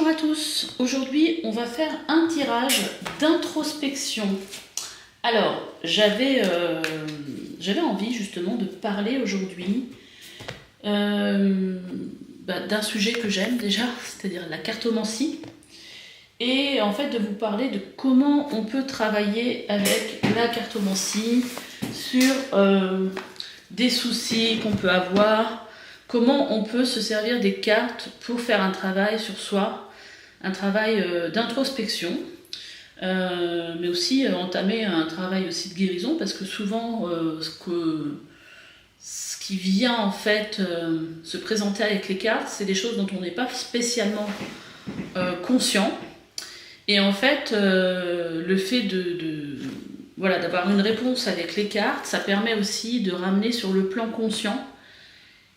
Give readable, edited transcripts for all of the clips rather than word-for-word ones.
Bonjour à tous, aujourd'hui on va faire un tirage d'introspection. Alors j'avais envie justement de parler aujourd'hui d'un sujet que j'aime déjà, c'est-à-dire la cartomancie, et en fait de vous parler de comment on peut travailler avec la cartomancie sur des soucis qu'on peut avoir. Comment on peut se servir des cartes pour faire un travail sur soi, un travail d'introspection, mais aussi entamer un travail aussi de guérison, parce que souvent ce qui vient en fait se présenter avec les cartes, c'est des choses dont on n'est pas spécialement conscient. Et en fait, le fait d'avoir une réponse avec les cartes, ça permet aussi de ramener sur le plan conscient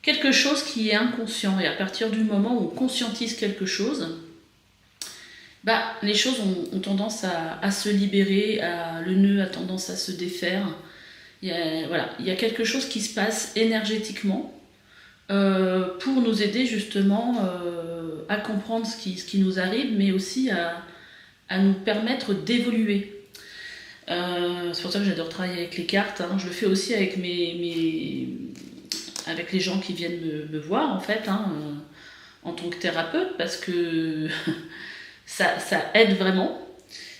quelque chose qui est inconscient. Et à partir du moment où on conscientise quelque chose, les choses ont tendance à se libérer, le nœud a tendance à se défaire. Il y a quelque chose qui se passe énergétiquement pour nous aider justement à comprendre ce qui nous arrive, mais aussi à nous permettre d'évoluer. C'est pour ça que j'adore travailler avec les cartes. Je le fais aussi avec avec les gens qui viennent me voir en fait, en tant que thérapeute, parce que ça aide vraiment.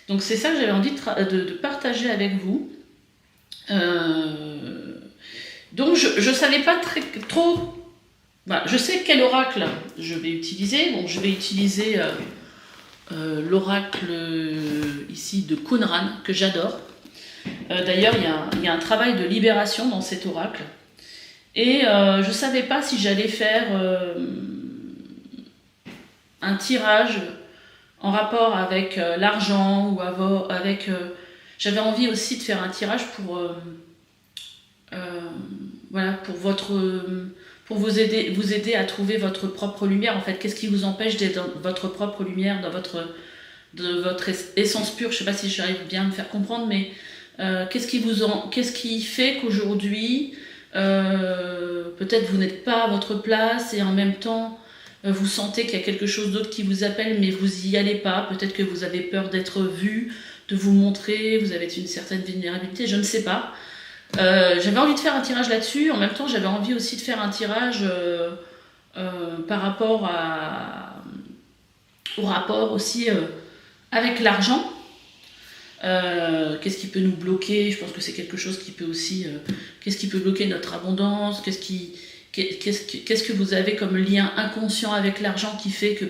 Donc c'est ça que j'avais envie de partager avec vous. Donc je savais pas trop. Je sais quel oracle je vais utiliser. Bon, je vais utiliser l'oracle ici de Qumran, que j'adore. D'ailleurs, il y a un travail de libération dans cet oracle. Et je ne savais pas si j'allais faire un tirage en rapport avec l'argent ou avec... j'avais envie aussi de faire un tirage pour vous aider à trouver votre propre lumière. En fait, qu'est-ce qui vous empêche d'être dans votre propre lumière, dans votre essence pure? Je ne sais pas si j'arrive bien à me faire comprendre, mais qu'est-ce qui fait qu'aujourd'hui... peut-être vous n'êtes pas à votre place et en même temps vous sentez qu'il y a quelque chose d'autre qui vous appelle, mais vous n'y allez pas. Peut-être que vous avez peur d'être vu, de vous montrer, vous avez une certaine vulnérabilité, je ne sais pas. J'avais envie de faire un tirage là-dessus. En même temps, j'avais envie aussi de faire un tirage par rapport au rapport aussi avec l'argent. Qu'est-ce qui peut nous bloquer? Je pense que c'est quelque chose qui peut aussi... qu'est-ce qui peut bloquer notre abondance? Qu'est-ce que vous avez comme lien inconscient avec l'argent qui fait que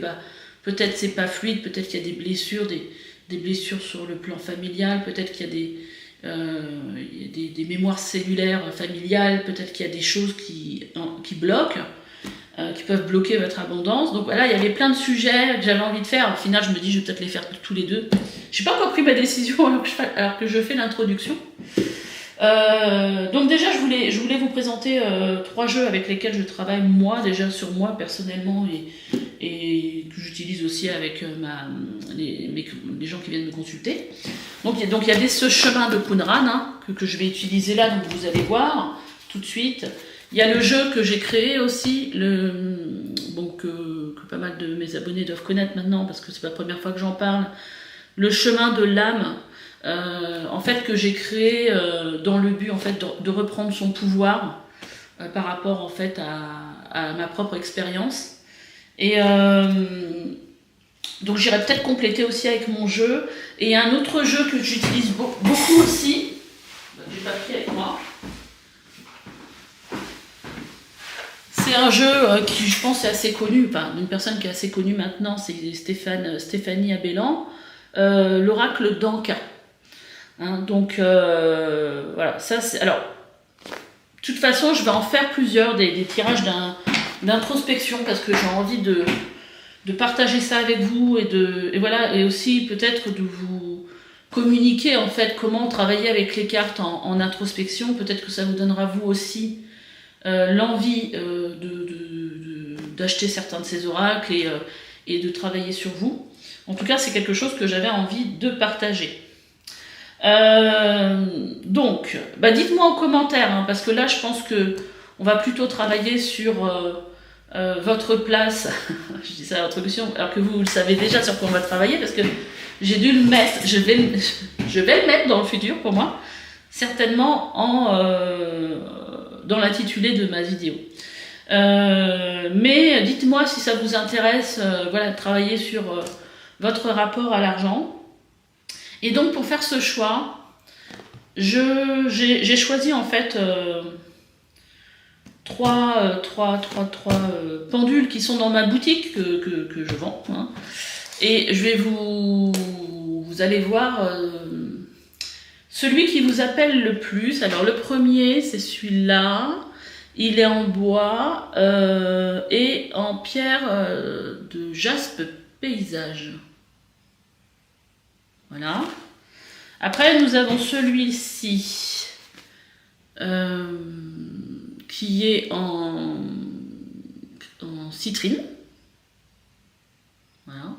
peut-être c'est pas fluide, peut-être qu'il y a des blessures, des blessures sur le plan familial, peut-être qu'il y a des mémoires cellulaires familiales, peut-être qu'il y a des choses qui bloquent, qui peuvent bloquer votre abondance. Donc voilà, il y avait plein de sujets que j'avais envie de faire. Au final, je me dis, je vais peut-être les faire tous les deux. Je n'ai pas encore pris ma décision alors que je fais l'introduction. Donc déjà, je voulais vous présenter 3 jeux avec lesquels je travaille moi, déjà sur moi personnellement, et que j'utilise aussi avec les gens qui viennent me consulter. Donc il y a ce chemin de Qumran que je vais utiliser là, donc vous allez voir tout de suite. Il y a le jeu que j'ai créé aussi, que pas mal de mes abonnés doivent connaître maintenant, parce que c'est pas la première fois que j'en parle. Le chemin de l'âme, en fait, que j'ai créé dans le but en fait de reprendre son pouvoir par rapport en fait à ma propre expérience. Et donc j'irai peut-être compléter aussi avec mon jeu. Et il y a un autre jeu que j'utilise beaucoup aussi. J'ai pas pris avec moi. C'est un jeu qui, je pense, est assez connu, une personne qui est assez connue maintenant, c'est Stéphanie Abellan, l'oracle d'Anka. Donc, voilà, ça c'est... Alors, de toute façon, je vais en faire plusieurs, des tirages d'introspection, parce que j'ai envie de partager ça avec vous, et aussi peut-être de vous communiquer, en fait, comment travailler avec les cartes en introspection. Peut-être que ça vous donnera, vous aussi, l'envie d'acheter certains de ces oracles et de travailler sur vous. En tout cas, c'est quelque chose que j'avais envie de partager. Donc, dites-moi en commentaire, parce que là, je pense qu'on va plutôt travailler sur votre place, je dis ça à l'introduction, alors que vous le savez déjà sur quoi on va travailler, parce que j'ai dû le mettre, je vais le mettre dans le futur pour moi, certainement dans l'intitulé de ma vidéo. Mais dites-moi si ça vous intéresse, voilà, de travailler sur votre rapport à l'argent. Et donc pour faire ce choix, j'ai choisi en fait trois pendules qui sont dans ma boutique que je vends. Hein. Et je vais vous allez voir celui qui vous appelle le plus. Alors le premier, c'est celui-là. Il est en bois et en pierre de jaspe paysage. Voilà. Après, nous avons celui-ci qui est en citrine. Voilà.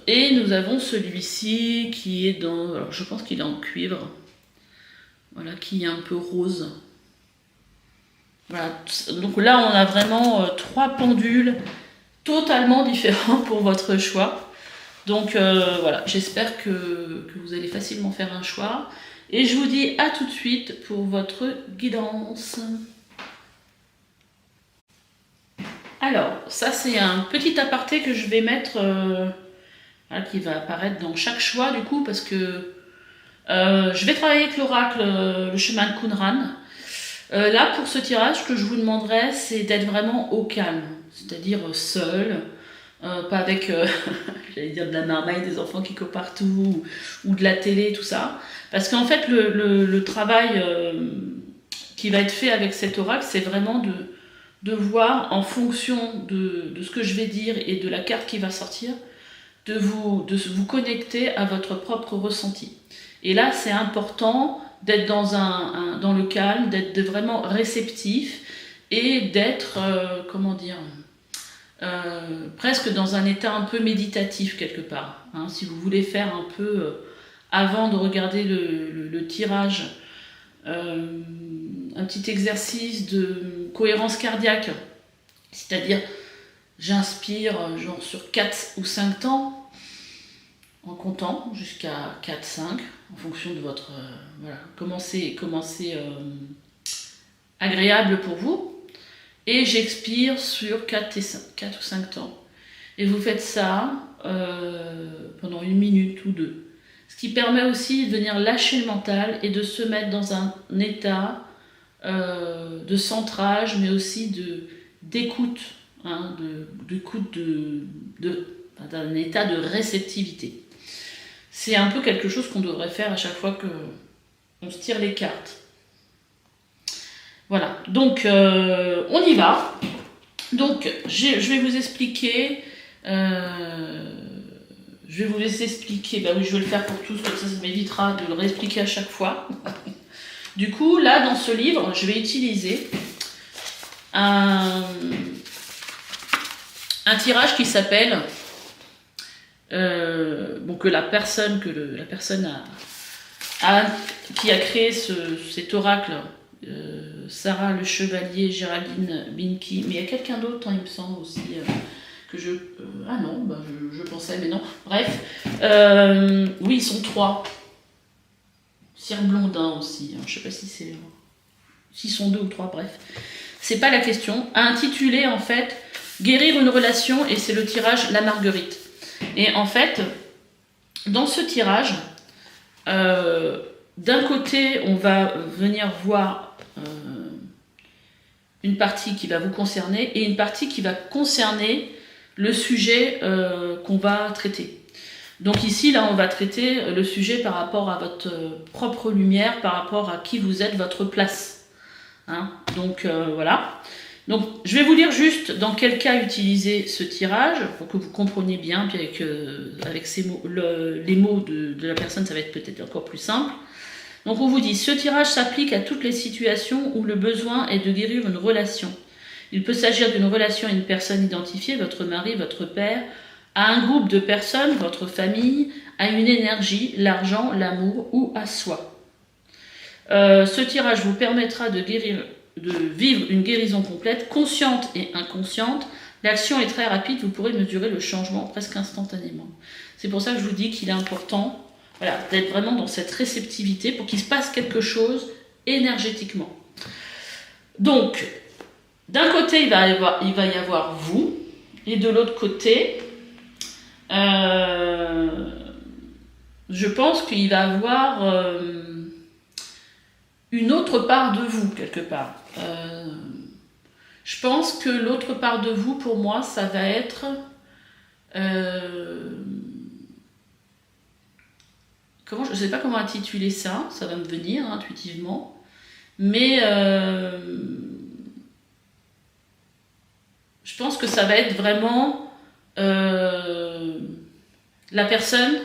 Et nous avons celui-ci qui est dans... Alors, je pense qu'il est en cuivre. Voilà, qui est un peu rose. Voilà. Donc là, on a vraiment 3 pendules totalement différents pour votre choix. Donc voilà, j'espère que vous allez facilement faire un choix. Et je vous dis à tout de suite pour votre guidance. Alors, ça c'est un petit aparté que je vais mettre, voilà, qui va apparaître dans chaque choix du coup, parce que je vais travailler avec l'oracle, le chemin de Qumran. Là, pour ce tirage, ce que je vous demanderais, c'est d'être vraiment au calme, c'est-à-dire seul, pas avec, j'allais dire de la marmaille, des enfants qui courent partout, ou de la télé, tout ça. Parce qu'en fait, le travail qui va être fait avec cet oracle, c'est vraiment de voir en fonction de ce que je vais dire et de la carte qui va sortir, de vous connecter à votre propre ressenti. Et là, c'est important d'être dans le calme, d'être vraiment réceptif et d'être, comment dire, presque dans un état un peu méditatif quelque part. Hein, si vous voulez faire un peu, avant de regarder le tirage, un petit exercice de cohérence cardiaque, c'est-à-dire j'inspire genre sur 4 ou 5 temps, en comptant jusqu'à 4-5, en fonction de votre... voilà, comment c'est agréable pour vous. Et j'expire sur 4 ou 5 temps. Et vous faites ça pendant 1 minute ou 2. Ce qui permet aussi de venir lâcher le mental et de se mettre dans un état de centrage, mais aussi d'écoute, hein, d'un état de réceptivité. C'est un peu quelque chose qu'on devrait faire à chaque fois qu'on se tire les cartes. Voilà, donc on y va. Donc je vais vous expliquer... je vais vous laisser expliquer, bah oui, je vais le faire pour tous, comme ça m'évitera de le réexpliquer à chaque fois. Du coup, là, dans ce livre, je vais utiliser un tirage qui s'appelle, que la personne qui a créé cet oracle, Sarah Le Chevalier, Géraldine Binky, mais il y a quelqu'un d'autre, hein, il me semble aussi... que je... ah non, bah je pensais, mais non. Bref, oui, ils sont 3. Cyr Blondin aussi, hein, je sais pas si c'est... S'ils sont 2 ou 3, bref. C'est pas la question. A intitulé, en fait, Guérir une relation, et c'est le tirage La Marguerite. Et en fait, dans ce tirage, d'un côté, on va venir voir... une partie qui va vous concerner, et une partie qui va concerner le sujet qu'on va traiter. Donc ici, là, on va traiter le sujet par rapport à votre propre lumière, par rapport à qui vous êtes, votre place. Hein, donc voilà. Donc je vais vous lire juste dans quel cas utiliser ce tirage, pour que vous compreniez bien, puis avec ces mots, les mots de la personne, ça va être peut-être encore plus simple. Donc on vous dit, ce tirage s'applique à toutes les situations où le besoin est de guérir une relation. Il peut s'agir d'une relation à une personne identifiée, votre mari, votre père, à un groupe de personnes, votre famille, à une énergie, l'argent, l'amour ou à soi. Ce tirage vous permettra de guérir vivre une guérison complète, consciente et inconsciente. L'action est très rapide, vous pourrez mesurer le changement presque instantanément. C'est pour ça que je vous dis qu'il est important, voilà, d'être vraiment dans cette réceptivité pour qu'il se passe quelque chose énergétiquement. Donc, d'un côté, il va y avoir vous, et de l'autre côté, je pense qu'il va y avoir une autre part de vous, quelque part. Je pense que l'autre part de vous, pour moi, ça va être... je ne sais pas comment intituler ça, ça va me venir intuitivement, mais je pense que ça va être vraiment la personne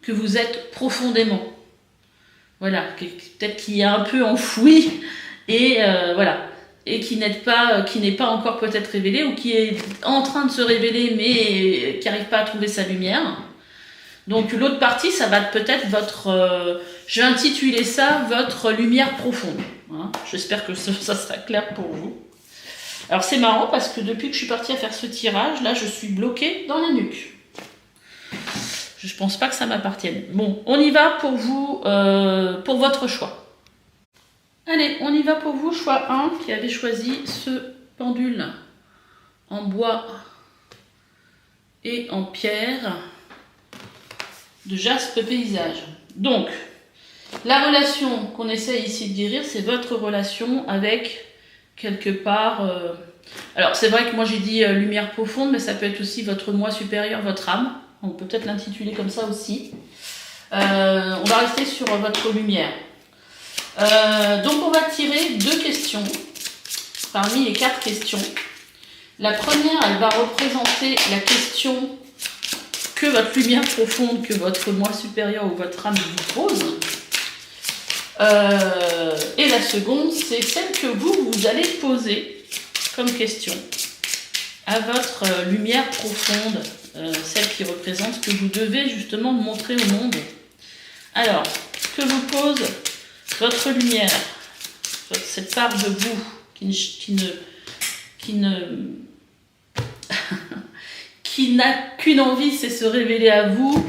que vous êtes profondément. Voilà, peut-être qui est un peu enfoui et voilà, et qui n'est pas encore peut-être révélé ou qui est en train de se révéler mais qui n'arrive pas à trouver sa lumière. Donc l'autre partie, ça va peut-être votre, je vais intituler ça votre lumière profonde. Hein. J'espère que ça sera clair pour vous. Alors c'est marrant parce que depuis que je suis partie à faire ce tirage, là je suis bloquée dans la nuque. Je ne pense pas que ça m'appartienne. Bon, on y va pour vous, pour votre choix. Allez, on y va pour vous, choix 1, qui avait choisi ce pendule en bois et en pierre de jaspe paysage. Donc, la relation qu'on essaie ici de guérir, c'est votre relation avec, quelque part... alors, c'est vrai que moi j'ai dit lumière profonde, mais ça peut être aussi votre moi supérieur, votre âme. On peut peut-être l'intituler comme ça aussi. On va rester sur votre lumière. Donc on va tirer 2 questions parmi les 4 questions. La première, elle va représenter la question que votre lumière profonde, que votre moi supérieur ou votre âme vous pose. Et la seconde, c'est celle que vous allez poser comme question à votre lumière profonde, celle qui représente ce que vous devez justement montrer au monde. Alors, que vous pose votre lumière, cette part de vous qui n'a qu'une envie, c'est se révéler à vous.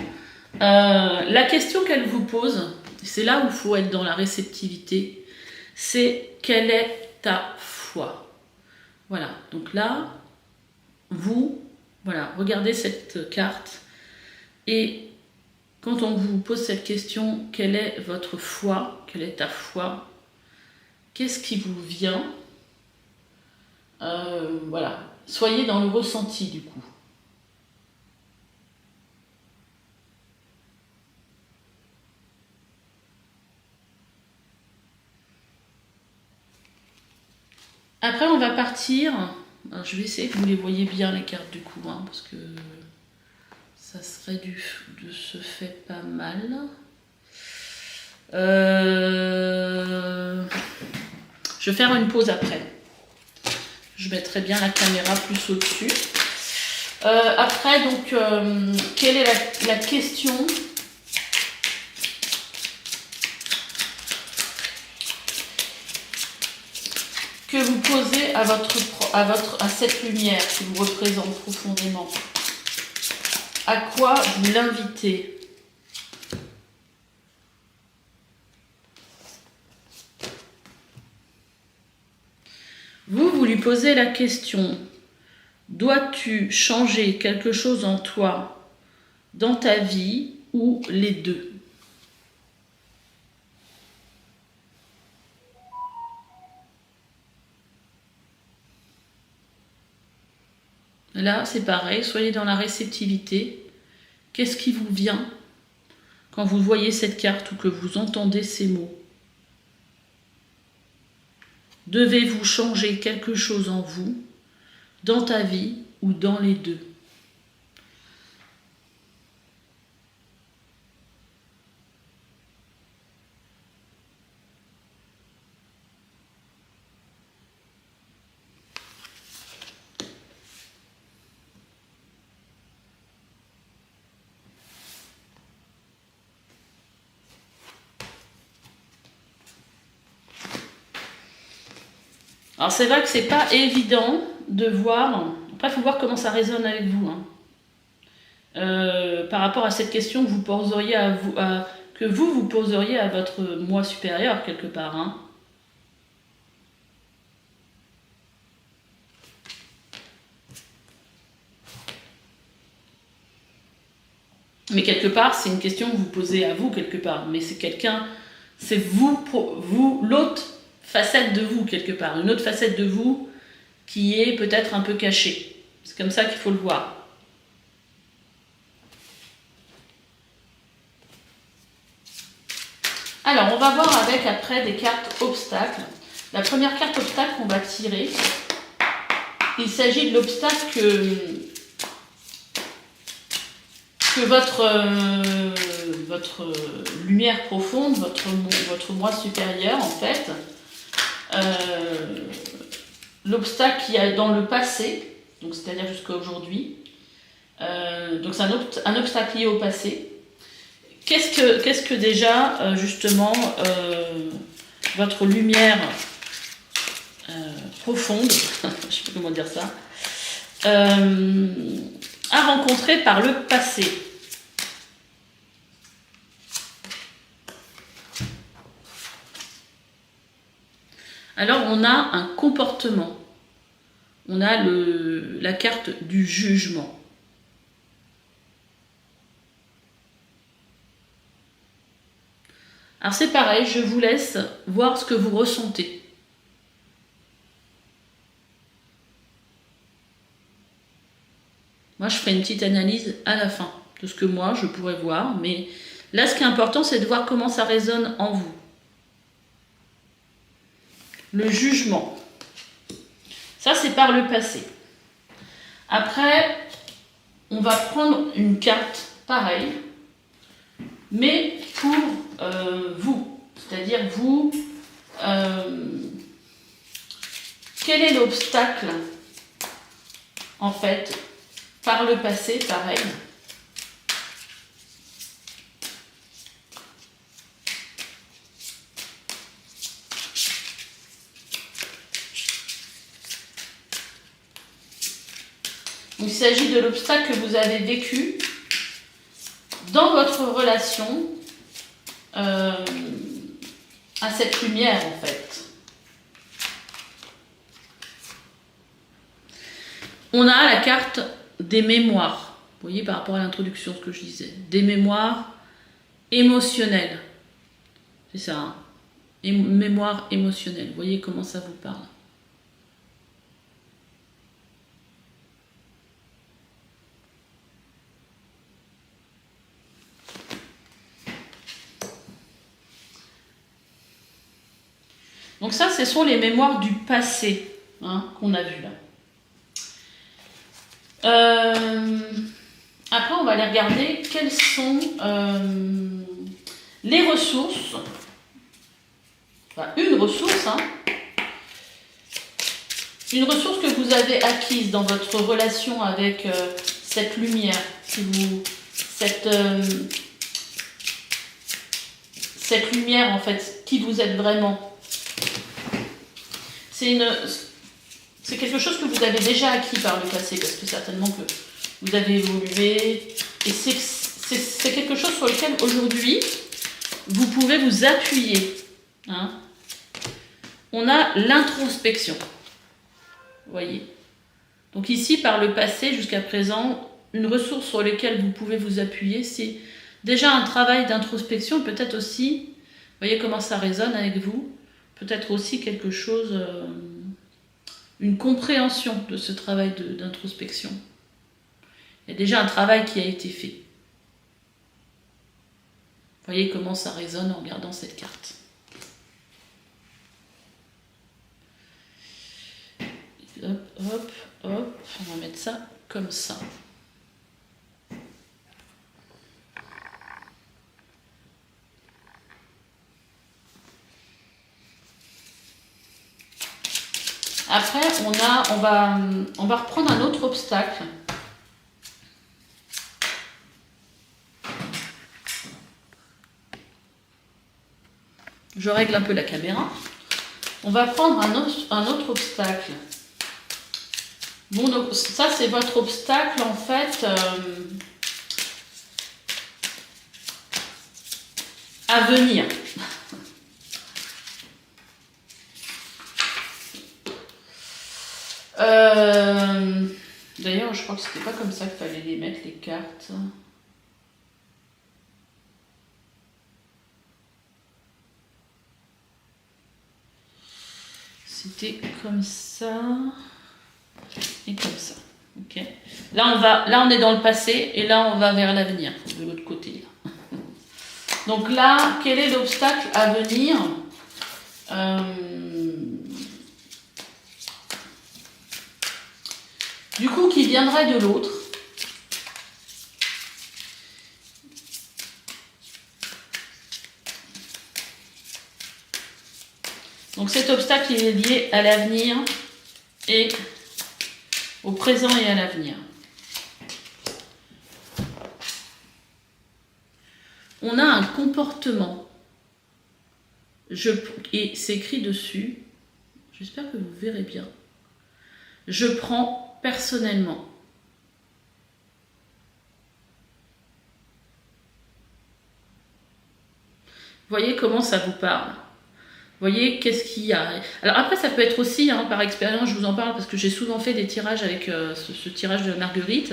La question qu'elle vous pose, c'est là où il faut être dans la réceptivité, c'est quelle est ta foi? Voilà, donc là, vous, voilà, regardez cette carte et quand on vous pose cette question, quelle est votre foi? Quelle est ta foi? Qu'est-ce qui vous vient? Voilà, soyez dans le ressenti du coup. Après, on va partir. Alors, je vais essayer que vous les voyez bien, les cartes du coup, hein, parce que ça serait de ce fait pas mal. Je vais faire une pause après. Je mettrai bien la caméra plus au-dessus. Après, donc, quelle est la question ? Que vous posez à cette lumière qui vous représente profondément. À quoi vous l'invitez? Vous lui posez la question, dois-tu changer quelque chose en toi, dans ta vie, ou les deux? Là, c'est pareil, soyez dans la réceptivité. Qu'est-ce qui vous vient quand vous voyez cette carte ou que vous entendez ces mots? Devez-vous changer quelque chose en vous, dans ta vie ou dans les deux? Alors c'est vrai que c'est pas évident de voir. Après, il faut voir comment ça résonne avec vous. Hein. Par rapport à cette question que vous poseriez que vous poseriez à votre moi supérieur quelque part. Hein. Mais quelque part, c'est une question que vous posez à vous quelque part. Mais c'est c'est vous, l'autre facette de vous quelque part. Une autre facette de vous qui est peut-être un peu cachée. C'est comme ça qu'il faut le voir. Alors, on va voir avec après des cartes obstacles. La première carte obstacle qu'on va tirer, il s'agit de l'obstacle que votre lumière profonde, votre moi supérieur en fait, l'obstacle qu'il y a dans le passé, donc c'est-à-dire jusqu'à aujourd'hui, donc c'est un obstacle lié au passé. Qu'est-ce que déjà justement votre lumière profonde, je ne sais pas comment dire ça, a rencontré par le passé. Alors on a un comportement, on a la carte du jugement. Alors c'est pareil, je vous laisse voir ce que vous ressentez. Moi je ferai une petite analyse à la fin de ce que moi je pourrais voir, mais là ce qui est important c'est de voir comment ça résonne en vous. Le jugement, ça c'est par le passé. Après, on va prendre une carte pareille, mais pour vous, c'est-à-dire vous, quel est l'obstacle en fait par le passé, pareil. Il s'agit de l'obstacle que vous avez vécu dans votre relation à cette lumière en fait. On a la carte des mémoires. Vous voyez par rapport à l'introduction ce que je disais. Des mémoires émotionnelles. C'est ça. Hein, mémoire émotionnelle. Vous voyez comment ça vous parle. Donc ça, ce sont les mémoires du passé hein, qu'on a vues là. Après, on va aller regarder quelles sont les ressources. Enfin, une ressource. Hein, une ressource que vous avez acquise dans votre relation avec cette lumière. Cette lumière, en fait, qui vous êtes vraiment. C'est quelque chose que vous avez déjà acquis par le passé, parce que certainement que vous avez évolué. Et c'est quelque chose sur lequel aujourd'hui, vous pouvez vous appuyer. Hein. On a l'introspection. Vous voyez. Donc ici, par le passé jusqu'à présent, une ressource sur laquelle vous pouvez vous appuyer, c'est déjà un travail d'introspection, peut-être aussi, vous voyez comment ça résonne avec vous, peut-être aussi quelque chose, une compréhension de ce travail d'introspection. Il y a déjà un travail qui a été fait. Vous voyez comment ça résonne en regardant cette carte. Hop, hop, hop, on va mettre ça comme ça. Après, on va reprendre un autre obstacle. Je règle un peu la caméra. On va prendre un autre obstacle. Bon, donc ça c'est votre obstacle en fait à venir. D'ailleurs, je crois que c'était pas comme ça qu'il fallait les mettre, les cartes. C'était comme ça et comme ça. Ok. Là, on est dans le passé et là, on va vers l'avenir, de l'autre côté. Donc là, quel est l'obstacle à venir? Du coup, qui viendrait de l'autre. Donc cet obstacle il est lié à l'avenir et au présent et à l'avenir. On a un comportement. Et c'est écrit dessus. J'espère que vous verrez bien. Je prends personnellement. Voyez comment ça vous parle. Voyez qu'est-ce qu'il y a. Alors après ça peut être aussi, par expérience, je vous en parle parce que j'ai souvent fait des tirages avec ce tirage de Marguerite.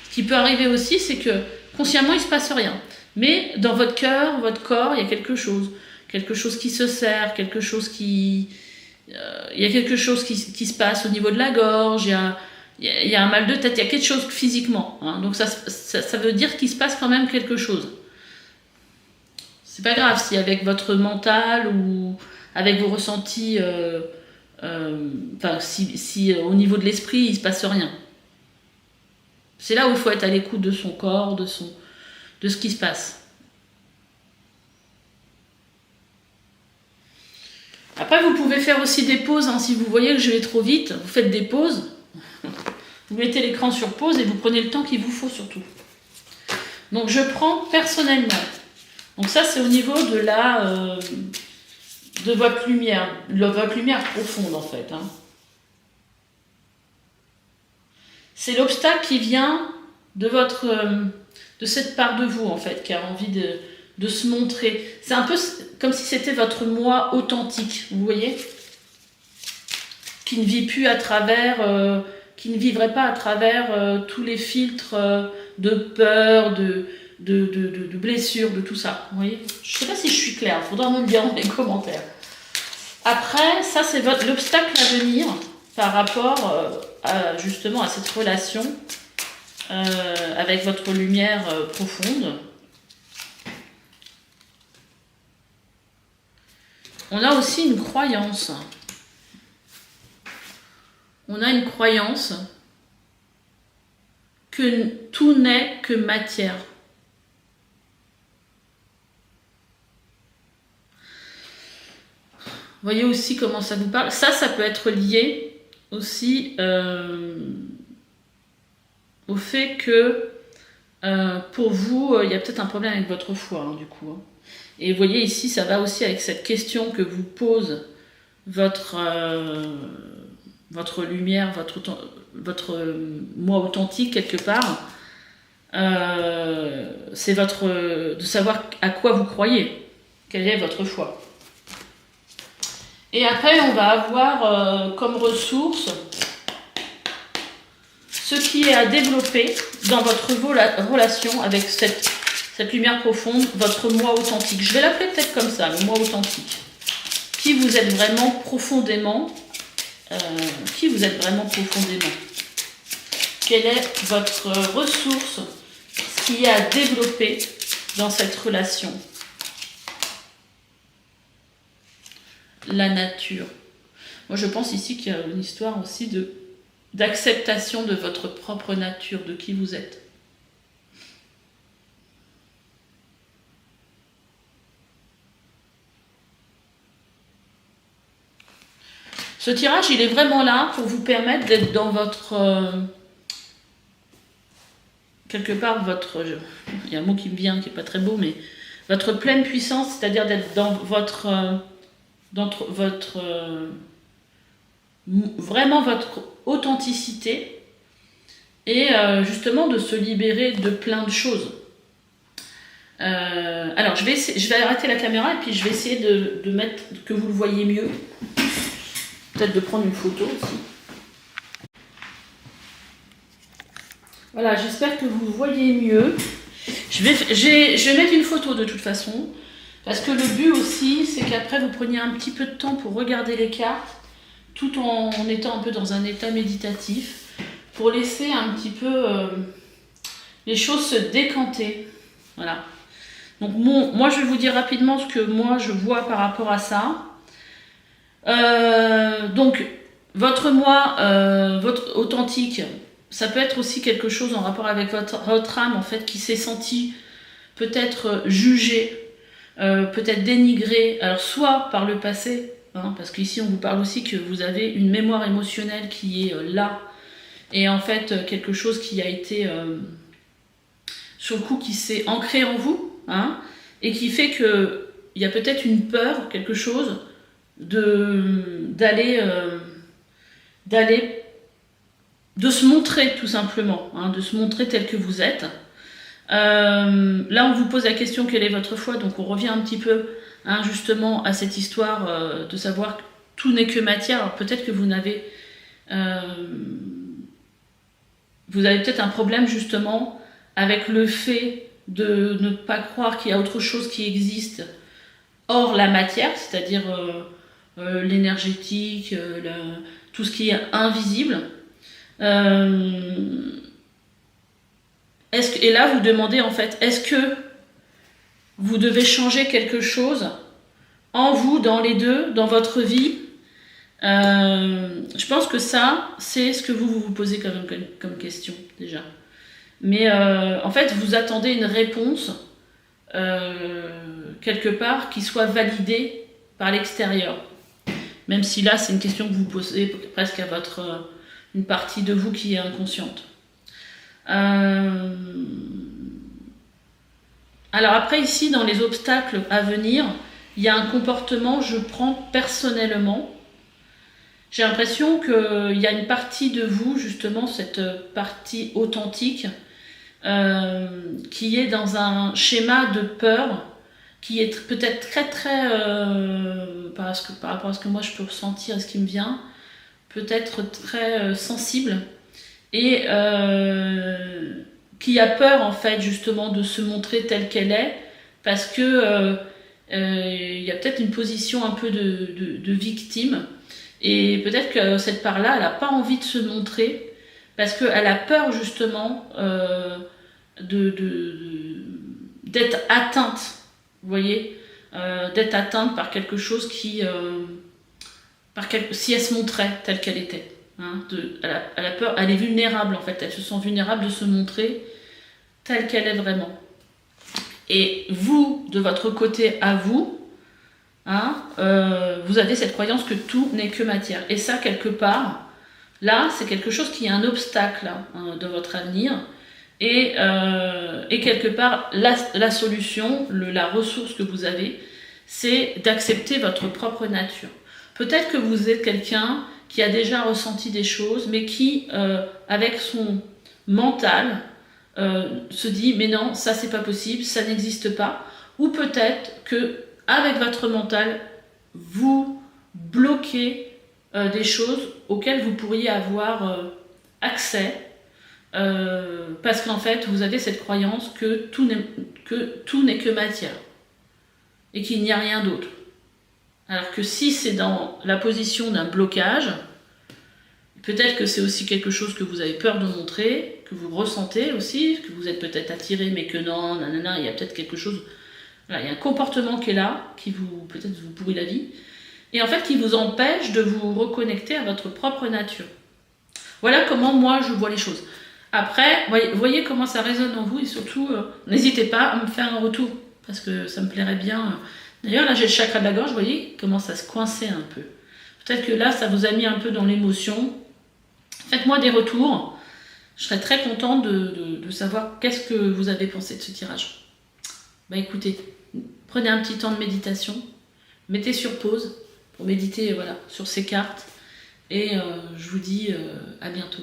Ce qui peut arriver aussi, c'est que consciemment il ne se passe rien. Mais dans votre cœur, votre corps, il y a quelque chose. Quelque chose qui se serre, quelque chose qui... il y a quelque chose qui se passe au niveau de la gorge, il y a un mal de tête, il y a quelque chose physiquement. Donc ça veut dire qu'il se passe quand même quelque chose. C'est pas grave si avec votre mental ou avec vos ressentis, si au niveau de l'esprit il se passe rien. C'est là où il faut être à l'écoute de son corps, de ce qui se passe. Après, vous pouvez faire aussi des pauses. Si vous voyez que je vais trop vite, vous faites des pauses. Vous mettez l'écran sur pause et vous prenez le temps qu'il vous faut surtout. Donc, je prends personnellement. Donc ça, c'est au niveau de de votre lumière profonde en fait. C'est l'obstacle qui vient de cette part de vous en fait, qui a envie de se montrer. C'est un peu comme si c'était votre moi authentique, vous voyez, qui ne vit plus à travers, qui ne vivrait pas à travers tous les filtres de peur, de blessures, de tout ça. Vous voyez, je ne sais pas si je suis claire, il faudra me le dire dans les commentaires. Après, ça c'est l'obstacle à venir par rapport justement à cette relation avec votre lumière profonde. On a aussi une croyance. On a une croyance que tout n'est que matière. Voyez aussi comment ça vous parle. Ça peut être lié aussi au fait que pour vous, il y a peut-être un problème avec votre foi, du coup. Et vous voyez ici, ça va aussi avec cette question que vous pose votre lumière, votre moi authentique quelque part. C'est de savoir à quoi vous croyez, quelle est votre foi. Et après, on va avoir comme ressource ce qui est à développer dans votre relation avec cette lumière profonde, votre moi authentique. Je vais l'appeler peut-être comme ça, le moi authentique. Qui vous êtes vraiment profondément. Quelle est votre ressource, ce qui est à développer dans cette relation. La nature. Moi, je pense ici qu'il y a une histoire aussi d'acceptation de votre propre nature, de qui vous êtes. Ce tirage, il est vraiment là pour vous permettre d'être dans votre... quelque part, il y a un mot qui me vient, qui n'est pas très beau, mais votre pleine puissance, c'est-à-dire d'être dans vraiment votre authenticité et justement de se libérer de plein de choses. Alors je vais arrêter la caméra et puis je vais essayer de mettre que vous le voyez mieux. Peut-être de prendre une photo aussi. Voilà, j'espère que vous voyez mieux. Je vais mettre une photo de toute façon. Parce que le but aussi, c'est qu'après vous preniez un petit peu de temps pour regarder les cartes, tout en étant un peu dans un état méditatif, pour laisser un petit peu les choses se décanter. Voilà. Donc moi je vais vous dire rapidement ce que moi je vois par rapport à ça. Donc votre moi, votre authentique, ça peut être aussi quelque chose en rapport avec votre âme en fait qui s'est sentie peut-être jugée, peut-être dénigrée, alors soit par le passé, hein, parce qu'ici on vous parle aussi que vous avez une mémoire émotionnelle qui est là, et en fait quelque chose qui a été sur le coup qui s'est ancré en vous, hein, et qui fait que il y a peut-être une peur, quelque chose d'aller de se montrer tout simplement, hein, de se montrer tel que vous êtes. Là on vous pose la question quelle est votre foi, donc on revient un petit peu, hein, justement à cette histoire de savoir que tout n'est que matière. Alors peut-être que vous avez peut-être un problème justement avec le fait de ne pas croire qu'il y a autre chose qui existe hors la matière, c'est-à-dire l'énergétique, tout ce qui est invisible. Et là vous demandez en fait, est-ce que vous devez changer quelque chose en vous, dans les deux, dans votre vie? Je pense que ça, c'est ce que vous posez comme question déjà. Mais en fait, vous attendez une réponse quelque part qui soit validée par l'extérieur. Même si là, c'est une question que vous posez presque à une partie de vous qui est inconsciente. Alors après, ici, dans les obstacles à venir, il y a un comportement, je prends personnellement. J'ai l'impression qu'il y a une partie de vous, justement, cette partie authentique, qui est dans un schéma de peur, qui est peut-être très par rapport à ce que moi je peux ressentir, ce qui me vient, peut-être très sensible, et qui a peur en fait justement de se montrer telle qu'elle est, parce que il y a peut-être une position un peu de victime, et peut-être que cette part-là, elle n'a pas envie de se montrer, parce qu'elle a peur justement d'être atteinte, vous voyez, d'être atteinte par quelque chose qui, si elle se montrait telle qu'elle était, hein, elle a peur, elle est vulnérable en fait, elle se sent vulnérable de se montrer telle qu'elle est vraiment. Et vous, de votre côté à vous, hein, vous avez cette croyance que tout n'est que matière, et ça quelque part, là c'est quelque chose qui est un obstacle, hein, de votre avenir. Et quelque part, la solution, la ressource que vous avez, c'est d'accepter votre propre nature. Peut-être que vous êtes quelqu'un qui a déjà ressenti des choses, mais qui, avec son mental, se dit « mais non, ça c'est pas possible, ça n'existe pas ». Ou peut-être que avec votre mental, vous bloquez des choses auxquelles vous pourriez avoir accès, parce qu'en fait vous avez cette croyance que tout n'est que matière et qu'il n'y a rien d'autre. Alors que si c'est dans la position d'un blocage, peut-être que c'est aussi quelque chose que vous avez peur de montrer, que vous ressentez aussi, que vous êtes peut-être attiré mais que non, nanana, il y a peut-être quelque chose, voilà, il y a un comportement qui est là, qui peut-être vous pourrit la vie, et en fait qui vous empêche de vous reconnecter à votre propre nature. Voilà comment moi je vois les choses. Après, voyez comment ça résonne en vous, et surtout, n'hésitez pas à me faire un retour, parce que ça me plairait bien. D'ailleurs, là, j'ai le chakra de la gorge, vous voyez comment ça se coinçait un peu. Peut-être que là, ça vous a mis un peu dans l'émotion. Faites-moi des retours. Je serais très contente de savoir qu'est-ce que vous avez pensé de ce tirage. Bah écoutez, prenez un petit temps de méditation, mettez sur pause, pour méditer voilà, sur ces cartes. Et je vous dis à bientôt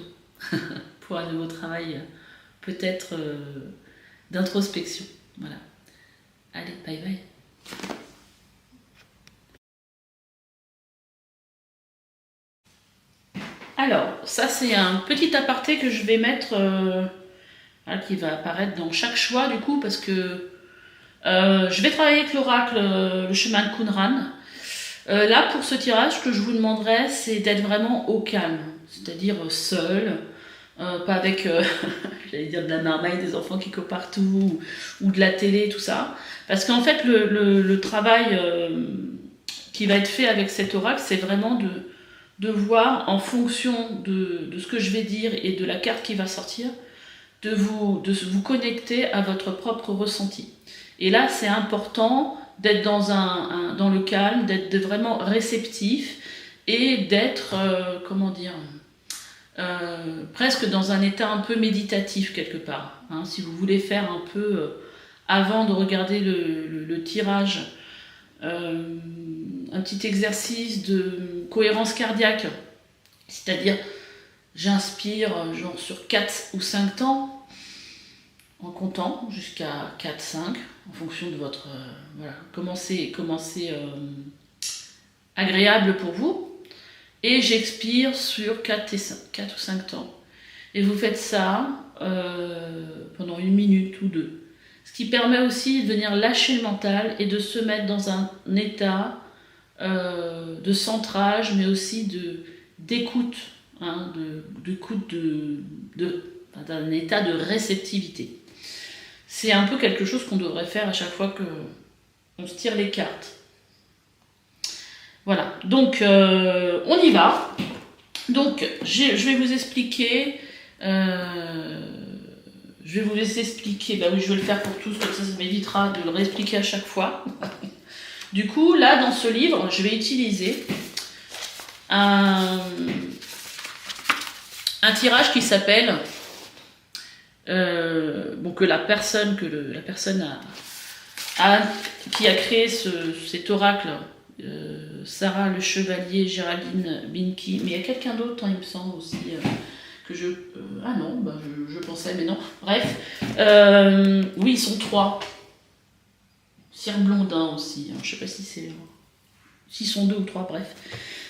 pour un nouveau travail peut-être d'introspection. Voilà. Allez, bye bye. Alors, ça c'est un petit aparté que je vais mettre, qui va apparaître dans chaque choix du coup, parce que je vais travailler avec l'oracle, le chemin de Qumran. Là, pour ce tirage, ce que je vous demanderais, c'est d'être vraiment au calme, c'est-à-dire seul, pas avec, j'allais dire de la marmaille, des enfants qui courent partout, ou de la télé, tout ça. Parce qu'en fait, le travail qui va être fait avec cet oracle, c'est vraiment de voir en fonction de ce que je vais dire et de la carte qui va sortir, de vous connecter à votre propre ressenti. Et là, c'est important d'être dans le calme, d'être vraiment réceptif et d'être, presque dans un état un peu méditatif quelque part. Hein, si vous voulez faire un peu, avant de regarder le tirage, un petit exercice de cohérence cardiaque, c'est-à-dire j'inspire genre sur 4 ou 5 temps en comptant jusqu'à 4-5 en fonction de votre comment c'est agréable pour vous, et j'expire sur 4 ou 5 temps et vous faites ça pendant 1 minute ou 2. Ce qui permet aussi de venir lâcher le mental et de se mettre dans un état de centrage, mais aussi d'écoute, hein, d'un état de réceptivité. C'est un peu quelque chose qu'on devrait faire à chaque fois qu'on se tire les cartes. Voilà, donc on y va. Donc je vais vous expliquer... je vais vous laisser expliquer, bah oui, je vais le faire pour tous, comme ça m'évitera de le réexpliquer à chaque fois. Du coup, là, dans ce livre, je vais utiliser un tirage qui s'appelle, que la personne qui a créé cet oracle, Sarah Le Chevalier, Géraldine Binky, mais il y a quelqu'un d'autre, hein, il me semble aussi... que je... je pensais, mais non. Bref. Oui, ils sont 3. Cire Blondin aussi. Je ne sais pas si c'est... S'ils sont 2 ou 3, bref.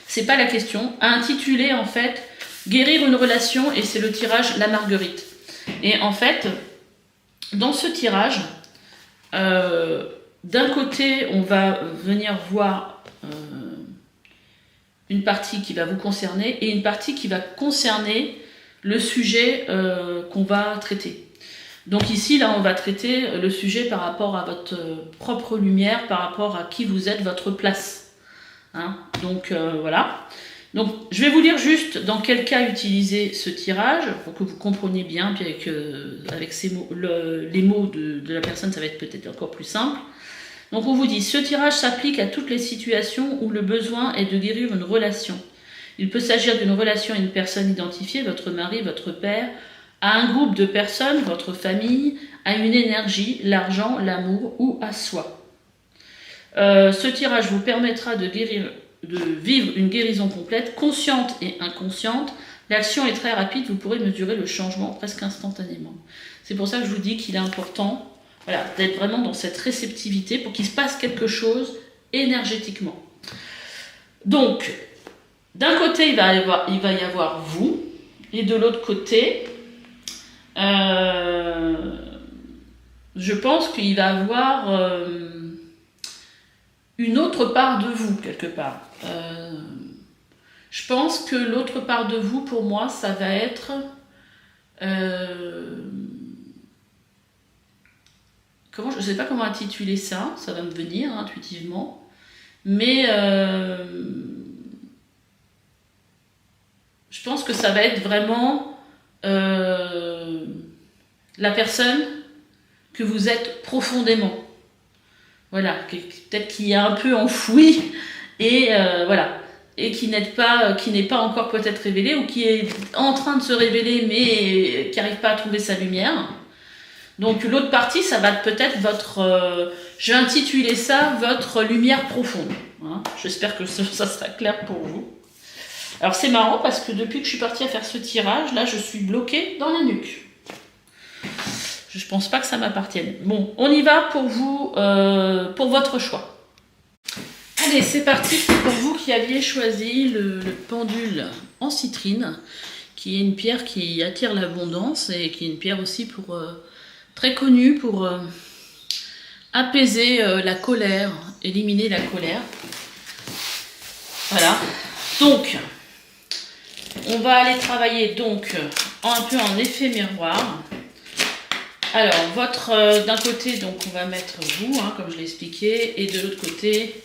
C'est pas la question. A intitulé, en fait, Guérir une relation, et c'est le tirage La Marguerite. Et en fait, dans ce tirage, d'un côté, on va venir voir... une partie qui va vous concerner et une partie qui va concerner le sujet qu'on va traiter. Donc ici, là, on va traiter le sujet par rapport à votre propre lumière, par rapport à qui vous êtes, votre place. Hein, donc voilà. Donc je vais vous lire juste dans quel cas utiliser ce tirage, pour que vous compreniez bien, puis avec ces mots, les mots de la personne, ça va être peut-être encore plus simple. Donc on vous dit, ce tirage s'applique à toutes les situations où le besoin est de guérir une relation. Il peut s'agir d'une relation à une personne identifiée, votre mari, votre père, à un groupe de personnes, votre famille, à une énergie, l'argent, l'amour ou à soi. Ce tirage vous permettra de vivre une guérison complète, consciente et inconsciente. L'action est très rapide, vous pourrez mesurer le changement presque instantanément. C'est pour ça que je vous dis qu'il est important d'être vraiment dans cette réceptivité pour qu'il se passe quelque chose énergétiquement. Donc, d'un côté, il va y avoir vous, et de l'autre côté, je pense qu'il va y avoir une autre part de vous, quelque part. Je pense que l'autre part de vous, pour moi, ça va être... je ne sais pas comment intituler ça, ça va me venir intuitivement, mais je pense que ça va être vraiment la personne que vous êtes profondément. Voilà, peut-être qui est un peu enfoui et et qui n'est pas encore peut-être révélée, ou qui est en train de se révéler mais qui n'arrive pas à trouver sa lumière. Donc l'autre partie, ça va être peut-être votre... je vais intituler ça votre lumière profonde. Hein. J'espère que ça sera clair pour vous. Alors c'est marrant parce que depuis que je suis partie à faire ce tirage, là je suis bloquée dans la nuque. Je ne pense pas que ça m'appartienne. Bon, on y va pour vous, pour votre choix. Allez, c'est parti pour vous qui aviez choisi le pendule en citrine, qui est une pierre qui attire l'abondance et qui est une pierre aussi pour... très connu pour apaiser la colère, éliminer la colère. Voilà. Donc, on va aller travailler donc un peu en effet miroir. Alors, d'un côté, donc on va mettre vous, hein, comme je l'ai expliqué, et de l'autre côté,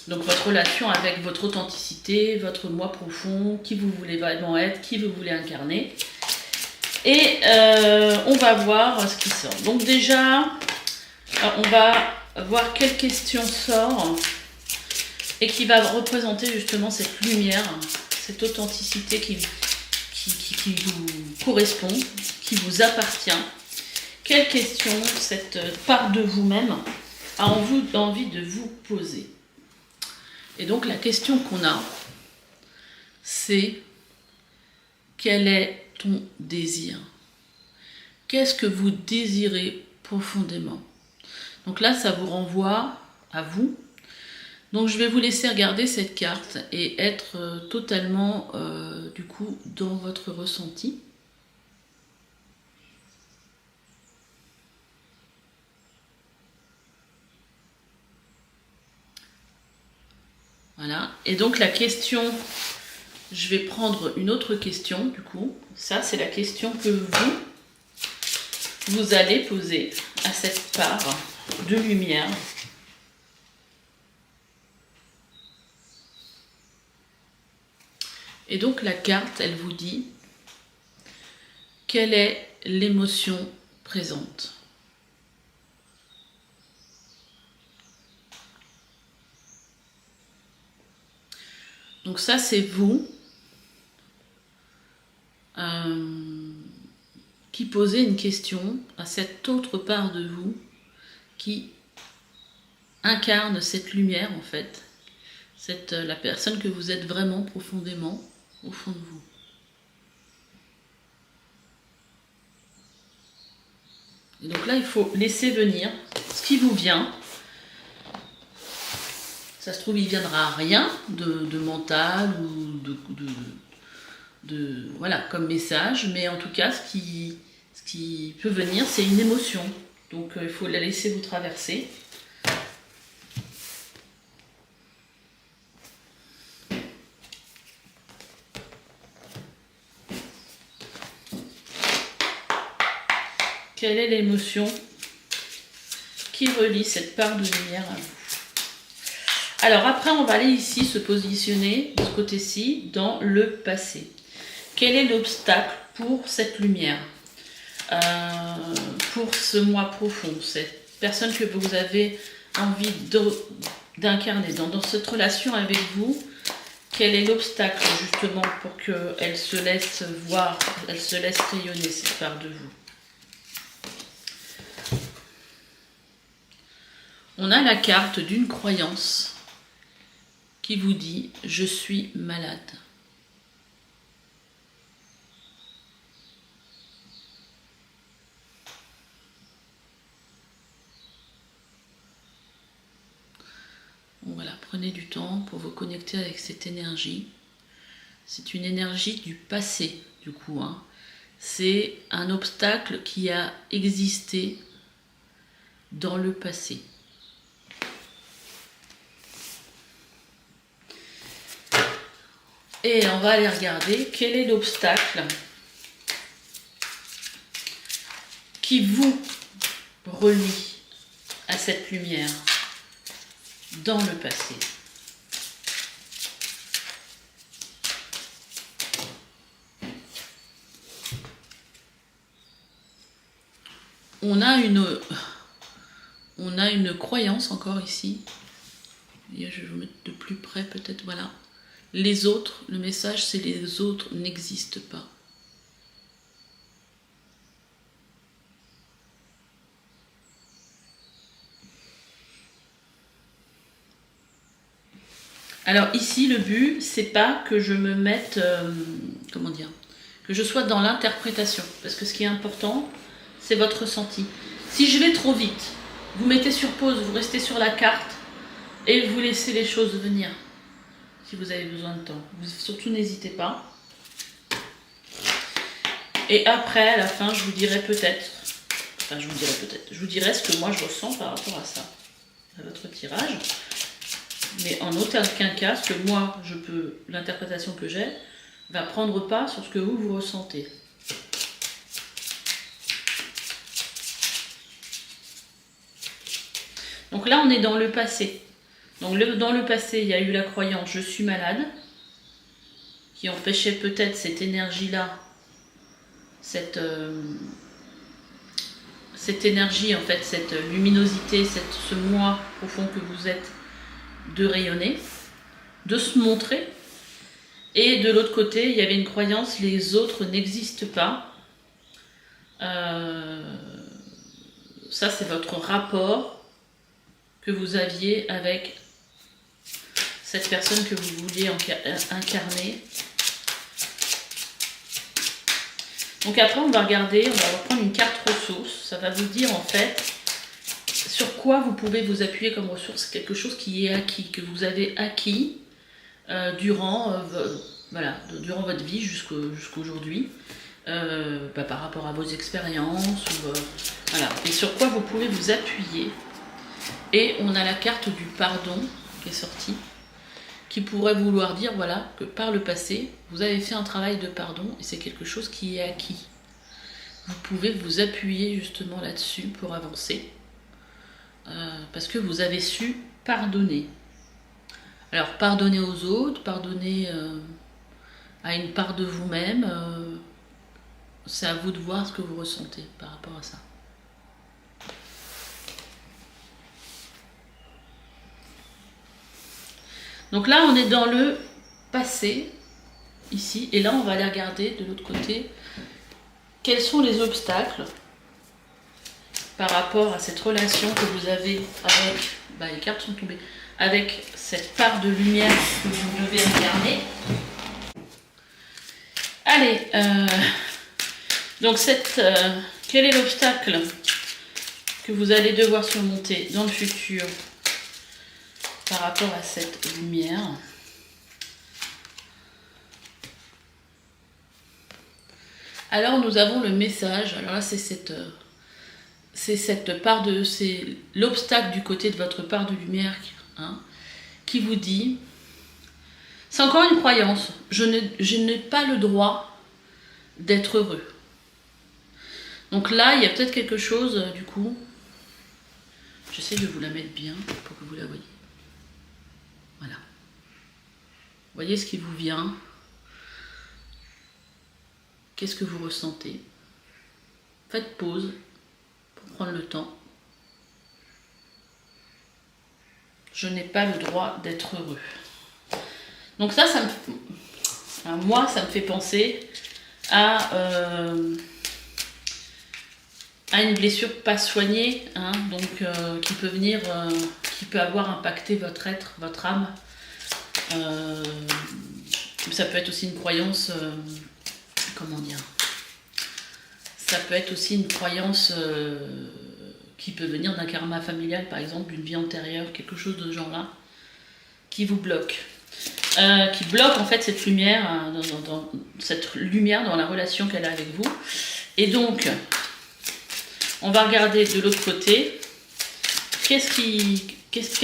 donc votre relation avec votre authenticité, votre moi profond, qui vous voulez vraiment être, qui vous voulez incarner. Et on va voir ce qui sort. Donc déjà, on va voir quelle question sort et qui va représenter justement cette lumière, cette authenticité qui vous correspond, qui vous appartient. Quelle question cette part de vous-même a envie de vous poser. Et donc la question qu'on a, c'est quel est ton désir? Qu'est-ce que vous désirez profondément? Donc là, ça vous renvoie à vous. Donc je vais vous laisser regarder cette carte et être totalement, du coup, dans votre ressenti. Voilà. Et donc la question... Je vais prendre une autre question, du coup. Ça, c'est la question que vous allez poser à cette part de lumière. Et donc, la carte, elle vous dit quelle est l'émotion présente. Donc ça, c'est vous. Qui posait une question à cette autre part de vous qui incarne cette lumière en fait, la personne que vous êtes vraiment profondément au fond de vous. Et donc là, il faut laisser venir ce qui vous vient. Ça se trouve, il viendra rien de mental ou voilà, comme message, mais en tout cas, ce qui peut venir, c'est une émotion. Donc, il faut la laisser vous traverser. Quelle est l'émotion qui relie cette part de lumière à vous? Alors, après, on va aller ici se positionner, de ce côté-ci, dans le passé. Quel est l'obstacle pour cette lumière, pour ce moi profond, cette personne que vous avez envie d'incarner dans cette relation avec vous? Quel est l'obstacle justement pour qu'elle se laisse voir, elle se laisse rayonner cette part de vous? On a la carte d'une croyance qui vous dit « Je suis malade ». Voilà, prenez du temps pour vous connecter avec cette énergie. C'est une énergie du passé, du coup. Hein. C'est un obstacle qui a existé dans le passé. Et on va aller regarder quel est l'obstacle qui vous relie à cette lumière dans le passé. On a une croyance encore ici. Et je vais vous mettre de plus près peut-être, voilà. Les autres, le message c'est les autres n'existent pas. Alors ici, le but, c'est pas que je me mette, comment dire, que je sois dans l'interprétation. Parce que ce qui est important, c'est votre ressenti. Si je vais trop vite, vous mettez sur pause, vous restez sur la carte et vous laissez les choses venir. Si vous avez besoin de temps. Surtout, n'hésitez pas. Et après, à la fin, je vous dirai peut-être, je vous dirai ce que moi je ressens par rapport à ça, à votre tirage. Mais en aucun cas, ce que moi, l'interprétation que j'ai, va prendre pas sur ce que vous ressentez. Donc là, on est dans le passé. Donc dans le passé, il y a eu la croyance « je suis malade » qui empêchait peut-être cette énergie-là, cette énergie, en fait, cette luminosité, ce moi profond que vous êtes, de rayonner, de se montrer. Et de l'autre côté, il y avait une croyance, les autres n'existent pas. Ça, c'est votre rapport que vous aviez avec cette personne que vous vouliez incarner. Donc après, on va regarder, on va reprendre une carte ressource. Ça va vous dire, en fait, sur quoi vous pouvez vous appuyer comme ressource, quelque chose qui est acquis, que vous avez acquis durant votre vie jusqu'aujourd'hui, par rapport à vos expériences, voilà. Et sur quoi vous pouvez vous appuyer. Et on a la carte du pardon qui est sortie, qui pourrait vouloir dire voilà, que par le passé, vous avez fait un travail de pardon et c'est quelque chose qui est acquis. Vous pouvez vous appuyer justement là-dessus pour avancer. Parce que vous avez su pardonner. Alors, pardonner aux autres, pardonner à une part de vous-même, c'est à vous de voir ce que vous ressentez par rapport à ça. Donc là, on est dans le passé, ici, et là, on va aller regarder de l'autre côté quels sont les obstacles par rapport à cette relation que vous avez avec, les cartes sont tombées, avec cette part de lumière que vous devez incarner. Allez, donc quel est l'obstacle que vous allez devoir surmonter dans le futur par rapport à cette lumière? Alors nous avons le message, alors là c'est l'obstacle du côté de votre part de lumière qui vous dit, c'est encore une croyance, je n'ai pas le droit d'être heureux. Donc là, il y a peut-être quelque chose, du coup, j'essaie de vous la mettre bien pour que vous la voyez. Voilà. Voyez ce qui vous vient. Qu'est-ce que vous ressentez? Faites pause pour prendre le temps. Je n'ai pas le droit d'être heureux. Donc ça moi, ça me fait penser à une blessure pas soignée, qui peut venir, qui peut avoir impacté votre être, votre âme. Ça peut être aussi une croyance, ça peut être aussi une croyance qui peut venir d'un karma familial, par exemple, d'une vie antérieure, quelque chose de ce genre-là, qui vous bloque. Qui bloque en fait cette lumière, cette lumière dans la relation qu'elle a avec vous. Et donc, on va regarder de l'autre côté, quels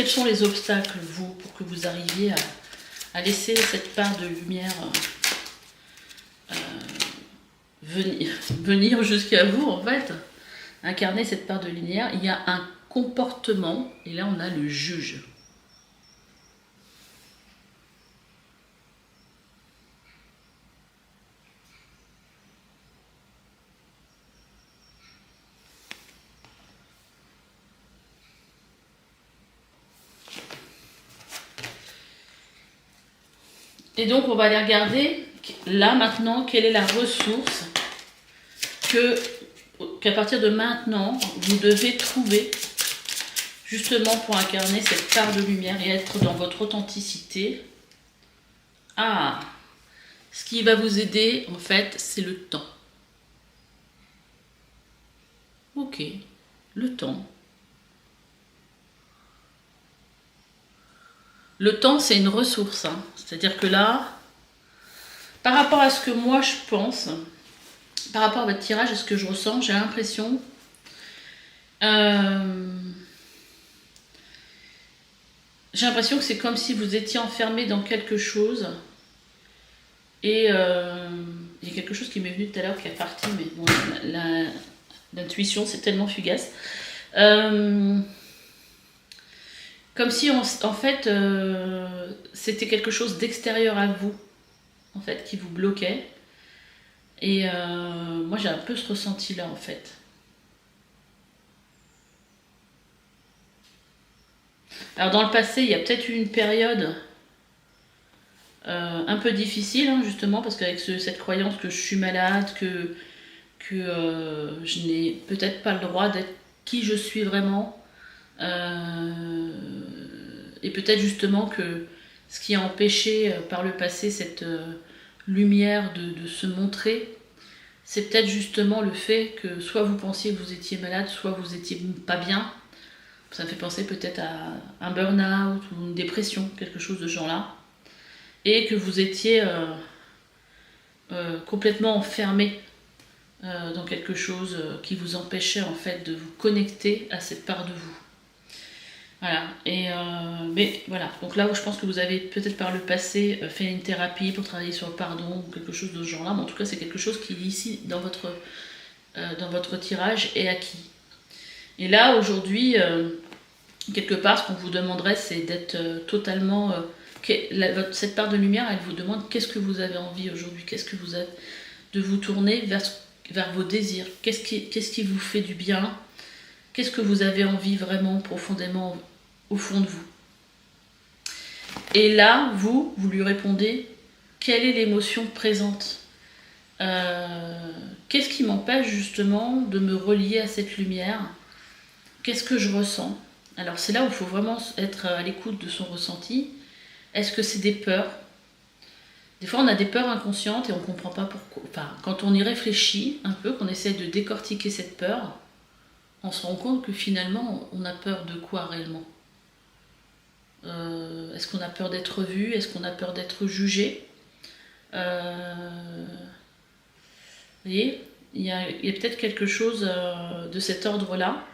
sont les obstacles, vous, pour que vous arriviez à laisser cette part de lumière venir jusqu'à vous, en fait, incarner cette part de lumière. Il y a un comportement, et là on a le juge. Et donc on va aller regarder, là maintenant, quelle est la ressource qu'à partir de maintenant, vous devez trouver justement pour incarner cette part de lumière et être dans votre authenticité Ah, ce qui va vous aider, en fait, c'est le temps. Ok, le temps. Le temps, c'est une ressource, hein. C'est-à-dire que là, par rapport à ce que moi je pense, par rapport à votre tirage et ce que je ressens, j'ai l'impression que c'est comme si vous étiez enfermé dans quelque chose. Et il y a quelque chose qui m'est venu tout à l'heure qui est parti, mais bon, l'intuition c'est tellement fugace. Comme si en fait c'était quelque chose d'extérieur à vous, en fait, qui vous bloquait. Et moi j'ai un peu ce ressenti là en fait. Alors dans le passé, il y a peut-être eu une période un peu difficile, hein, justement, parce qu'avec cette croyance que je suis malade, que je n'ai peut-être pas le droit d'être qui je suis vraiment, et peut-être justement que ce qui a empêché par le passé cette lumière de se montrer, c'est peut-être justement le fait que soit vous pensiez que vous étiez malade, soit vous étiez pas bien. Ça me fait penser peut-être à un burn-out ou une dépression, quelque chose de ce genre-là. Et que vous étiez complètement enfermé dans quelque chose qui vous empêchait en fait de vous connecter à cette part de vous. Voilà. Et mais voilà. Donc là où je pense que vous avez peut-être par le passé fait une thérapie pour travailler sur le pardon ou quelque chose de ce genre-là, mais en tout cas c'est quelque chose qui ici dans votre tirage est acquis. Et là aujourd'hui, quelque part, ce qu'on vous demanderait, c'est d'être totalement cette part de lumière, elle vous demande qu'est-ce que vous avez envie aujourd'hui, qu'est-ce que vous avez, de vous tourner vers vos désirs, qu'est-ce qui vous fait du bien, qu'est-ce que vous avez envie vraiment profondément au fond de vous. Et là, vous lui répondez, quelle est l'émotion présente, qu'est-ce qui m'empêche justement de me relier à cette lumière, qu'est-ce que je ressens. Alors c'est là où il faut vraiment être à l'écoute de son ressenti. Est-ce que c'est des peurs? Des fois, on a des peurs inconscientes et on ne comprend pas pourquoi. Enfin, quand on y réfléchit un peu, qu'on essaie de décortiquer cette peur, on se rend compte que finalement, on a peur de quoi réellement? Est-ce qu'on a peur d'être vu? Est-ce qu'on a peur d'être jugé? Vous voyez, il y a peut-être quelque chose de cet ordre-là.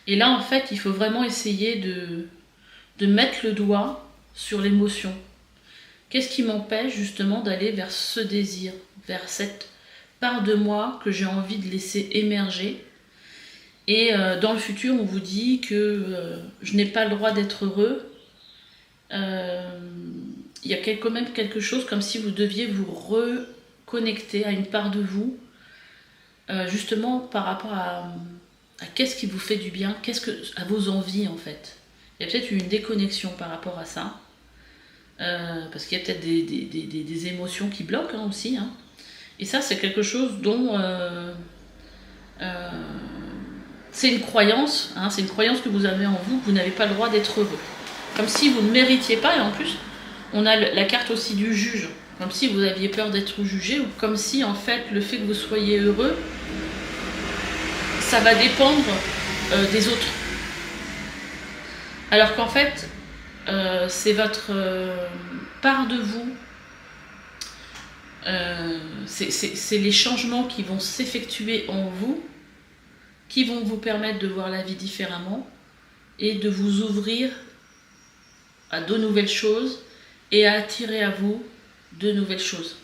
Et là, en fait, il faut vraiment essayer de mettre le doigt sur l'émotion. Qu'est-ce qui m'empêche justement d'aller vers ce désir, vers cette part de moi que j'ai envie de laisser émerger. Et dans le futur, on vous dit que je n'ai pas le droit d'être heureux. Il y a quand même quelque chose comme si vous deviez vous reconnecter à une part de vous, justement par rapport à qu'est-ce qui vous fait du bien, à vos envies en fait. Il y a peut-être une déconnexion par rapport à ça. Parce qu'il y a peut-être des émotions qui bloquent hein, aussi. Hein. Et ça, c'est quelque chose dont... c'est une croyance, hein, c'est une croyance que vous avez en vous, que vous n'avez pas le droit d'être heureux. Comme si vous ne méritiez pas, et en plus, on a la carte aussi du juge. Comme si vous aviez peur d'être jugé, ou comme si, en fait, le fait que vous soyez heureux, ça va dépendre des autres. Alors qu'en fait, c'est votre part de vous, c'est les changements qui vont s'effectuer en vous, qui vont vous permettre de voir la vie différemment et de vous ouvrir à de nouvelles choses et à attirer à vous de nouvelles choses.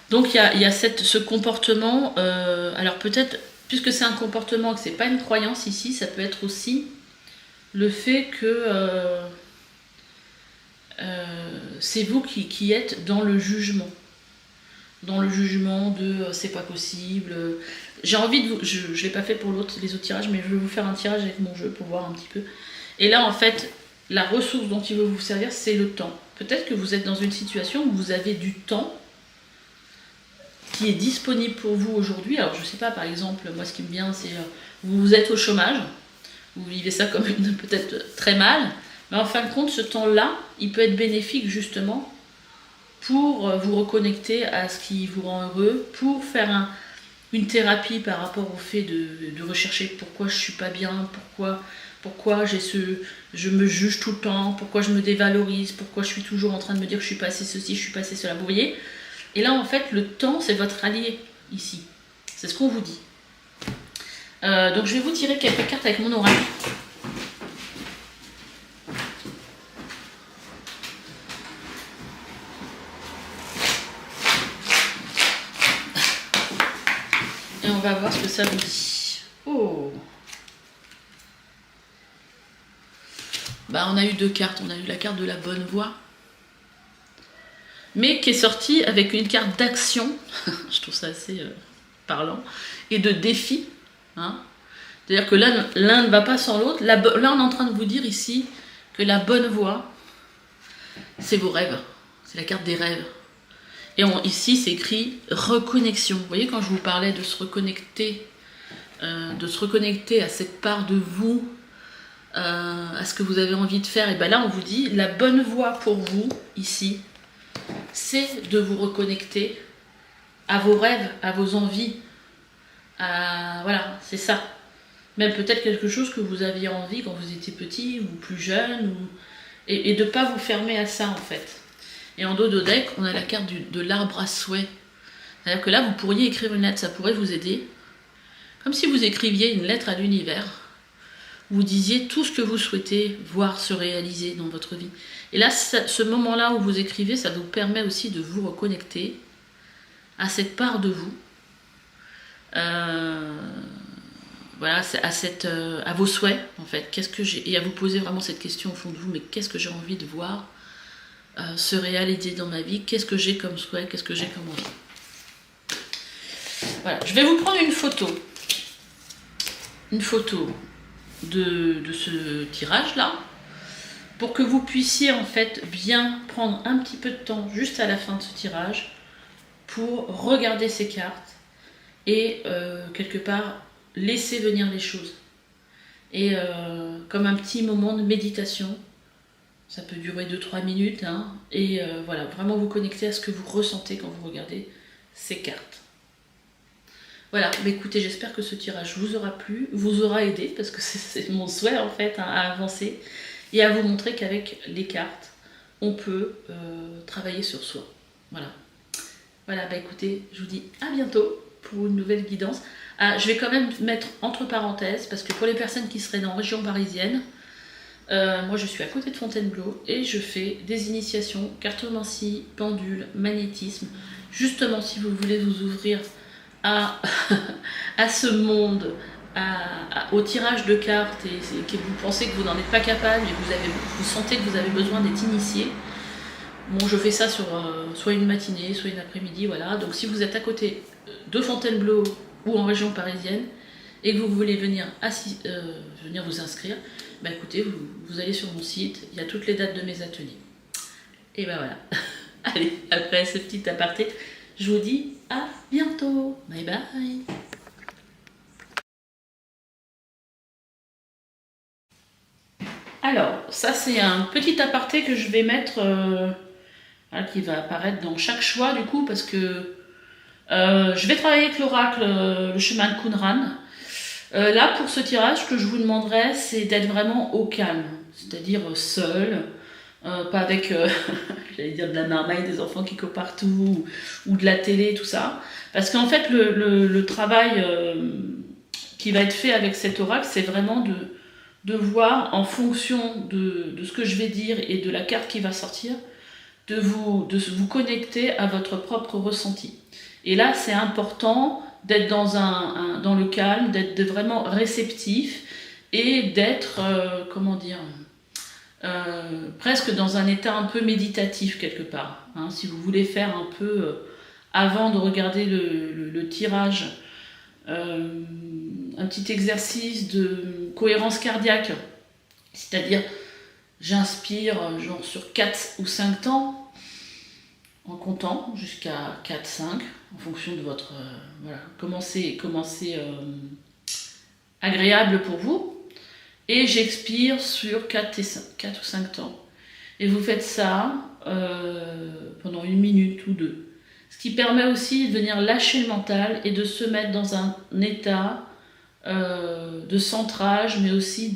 Donc il y a ce comportement, alors peut-être, puisque c'est un comportement et que c'est pas une croyance ici, ça peut être aussi le fait que c'est vous qui êtes dans le jugement. Dans le jugement de c'est pas possible. J'ai envie de vous. Je l'ai pas fait pour les autres tirages, mais je vais vous faire un tirage avec mon jeu pour voir un petit peu. Et là, en fait, la ressource dont il veut vous servir, c'est le temps. Peut-être que vous êtes dans une situation où vous avez du temps qui est disponible pour vous aujourd'hui. Alors, je sais pas, par exemple, moi, ce qui me vient, c'est vous êtes au chômage, vous vivez ça comme peut-être très mal, Mais en fin de compte, ce temps-là, il peut être bénéfique justement pour vous reconnecter à ce qui vous rend heureux, pour faire une thérapie par rapport au fait de rechercher pourquoi je suis pas bien, pourquoi je me juge tout le temps, pourquoi je me dévalorise, pourquoi je suis toujours en train de me dire que je suis pas assez ceci, je suis pas assez cela, vous voyez. Et là, en fait, le temps, c'est votre allié ici. C'est ce qu'on vous dit. Donc, je vais vous tirer quelques cartes avec mon oracle. Et on va voir ce que ça vous dit. Oh! Bah, on a eu deux cartes. On a eu la carte de la bonne voie, mais qui est sortie avec une carte d'action. Je trouve ça assez parlant. Et de défi. Hein. C'est-à-dire que là, l'un ne va pas sans l'autre. Là, on est en train de vous dire ici que la bonne voie, c'est vos rêves. C'est la carte des rêves. Et ici, c'est écrit reconnexion. Vous voyez, quand je vous parlais de se reconnecter à cette part de vous, à ce que vous avez envie de faire, et bien là, on vous dit, la bonne voie pour vous, ici, c'est de vous reconnecter à vos rêves, à vos envies. Voilà, c'est ça. Même peut-être quelque chose que vous aviez envie quand vous étiez petit ou plus jeune, et de ne pas vous fermer à ça, en fait. Et en dos de deck, on a la carte de l'arbre à souhait. C'est-à-dire que là, vous pourriez écrire une lettre, ça pourrait vous aider. Comme si vous écriviez une lettre à l'univers. Vous disiez tout ce que vous souhaitez voir se réaliser dans votre vie. Et là, ce moment-là où vous écrivez, ça vous permet aussi de vous reconnecter à cette part de vous. Voilà, à vos souhaits, en fait. Et à vous poser vraiment cette question au fond de vous, mais qu'est-ce que j'ai envie de voir se réaliser dans ma vie, qu'est-ce que j'ai comme souhait, qu'est-ce que j'ai comme envie. Voilà, je vais vous prendre une photo de ce tirage là, pour que vous puissiez en fait bien prendre un petit peu de temps juste à la fin de ce tirage pour regarder ces cartes et quelque part laisser venir les choses. Et comme un petit moment de méditation. Ça peut durer 2-3 minutes, hein, et voilà, vraiment vous connecter à ce que vous ressentez quand vous regardez ces cartes. Voilà, mais écoutez, j'espère que ce tirage vous aura plu, vous aura aidé, parce que c'est mon souhait en fait, hein, à avancer, et à vous montrer qu'avec les cartes, on peut travailler sur soi. Voilà. Voilà, bah écoutez, je vous dis à bientôt pour une nouvelle guidance. Je vais quand même mettre entre parenthèses, parce que pour les personnes qui seraient en région parisienne, moi je suis à côté de Fontainebleau et je fais des initiations, cartomancie, pendule, magnétisme, justement si vous voulez vous ouvrir à, à ce monde, au tirage de cartes et que vous pensez que vous n'en êtes pas capable et vous sentez que vous avez besoin d'être initié. Bon, je fais ça sur soit une matinée, soit une après-midi, voilà. Donc si vous êtes à côté de Fontainebleau ou en région parisienne et que vous voulez venir vous inscrire, bah écoutez, vous allez sur mon site, il y a toutes les dates de mes ateliers. Et ben voilà. Allez, après ce petit aparté, je vous dis à bientôt. Bye bye. Alors, ça c'est un petit aparté que je vais mettre, qui va apparaître dans chaque choix du coup, parce que je vais travailler avec l'oracle, le chemin de Qumran. Là, pour ce tirage, ce que je vous demanderais, c'est d'être vraiment au calme, c'est-à-dire seul, pas avec, j'allais dire de la marmaille, des enfants qui courent partout, ou de la télé, tout ça. Parce qu'en fait, le travail qui va être fait avec cet oracle, c'est vraiment de voir, en fonction de ce que je vais dire et de la carte qui va sortir, de vous connecter à votre propre ressenti. Et là, c'est important d'être dans le calme, d'être vraiment réceptif et d'être, presque dans un état un peu méditatif quelque part. Hein, si vous voulez faire un peu, avant de regarder le tirage, un petit exercice de cohérence cardiaque, c'est-à-dire j'inspire genre sur 4 ou 5 temps, en comptant jusqu'à 4-5, en fonction de votre... comment c'est agréable pour vous. et j'expire sur 4 ou 5 temps. Et vous faites ça pendant 1 minute ou 2. Ce qui permet aussi de venir lâcher le mental et de se mettre dans un état de centrage, mais aussi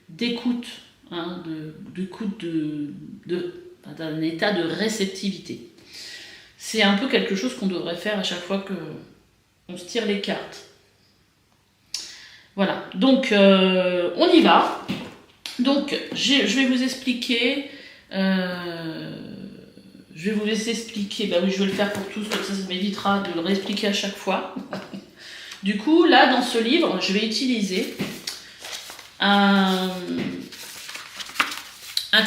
d'écoute, hein, d'un état de réceptivité. C'est un peu quelque chose qu'on devrait faire à chaque fois qu'on se tire les cartes. Voilà, donc on y va. Donc je vais vous expliquer. Je vais vous laisser expliquer. Bah oui, je vais le faire pour tous, comme ça m'évitera de le réexpliquer à chaque fois. Du coup, là, dans ce livre, je vais utiliser un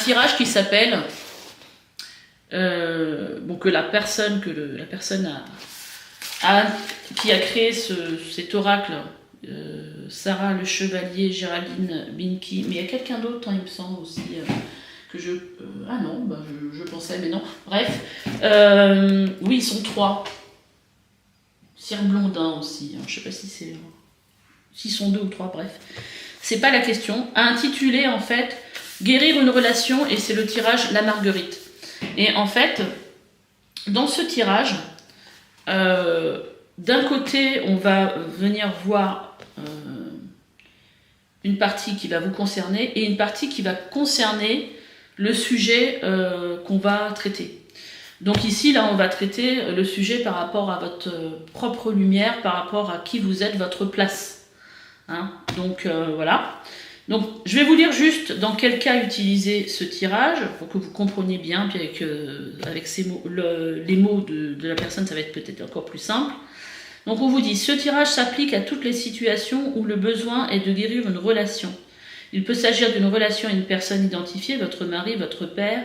tirage qui s'appelle que la personne qui a créé cet oracle, Sarah Le Chevalier, Géraldine Binky, mais il y a quelqu'un d'autre, hein, il me semble aussi, que je... je pensais, mais non. Bref, oui, ils sont 3. Cyr Blondin aussi, hein, je sais pas si c'est... S'ils sont 2 ou 3, bref. C'est pas la question. A intitulé, en fait, Guérir une relation, et c'est le tirage La Marguerite. Et en fait, dans ce tirage, d'un côté, on va venir voir une partie qui va vous concerner et une partie qui va concerner le sujet qu'on va traiter. Donc ici, là, on va traiter le sujet par rapport à votre propre lumière, par rapport à qui vous êtes, votre place. Hein, donc voilà. Donc je vais vous lire juste dans quel cas utiliser ce tirage, pour que vous compreniez bien, puis avec ces mots, les mots de la personne, ça va être peut-être encore plus simple. Donc on vous dit, ce tirage s'applique à toutes les situations où le besoin est de guérir une relation. Il peut s'agir d'une relation à une personne identifiée, votre mari, votre père,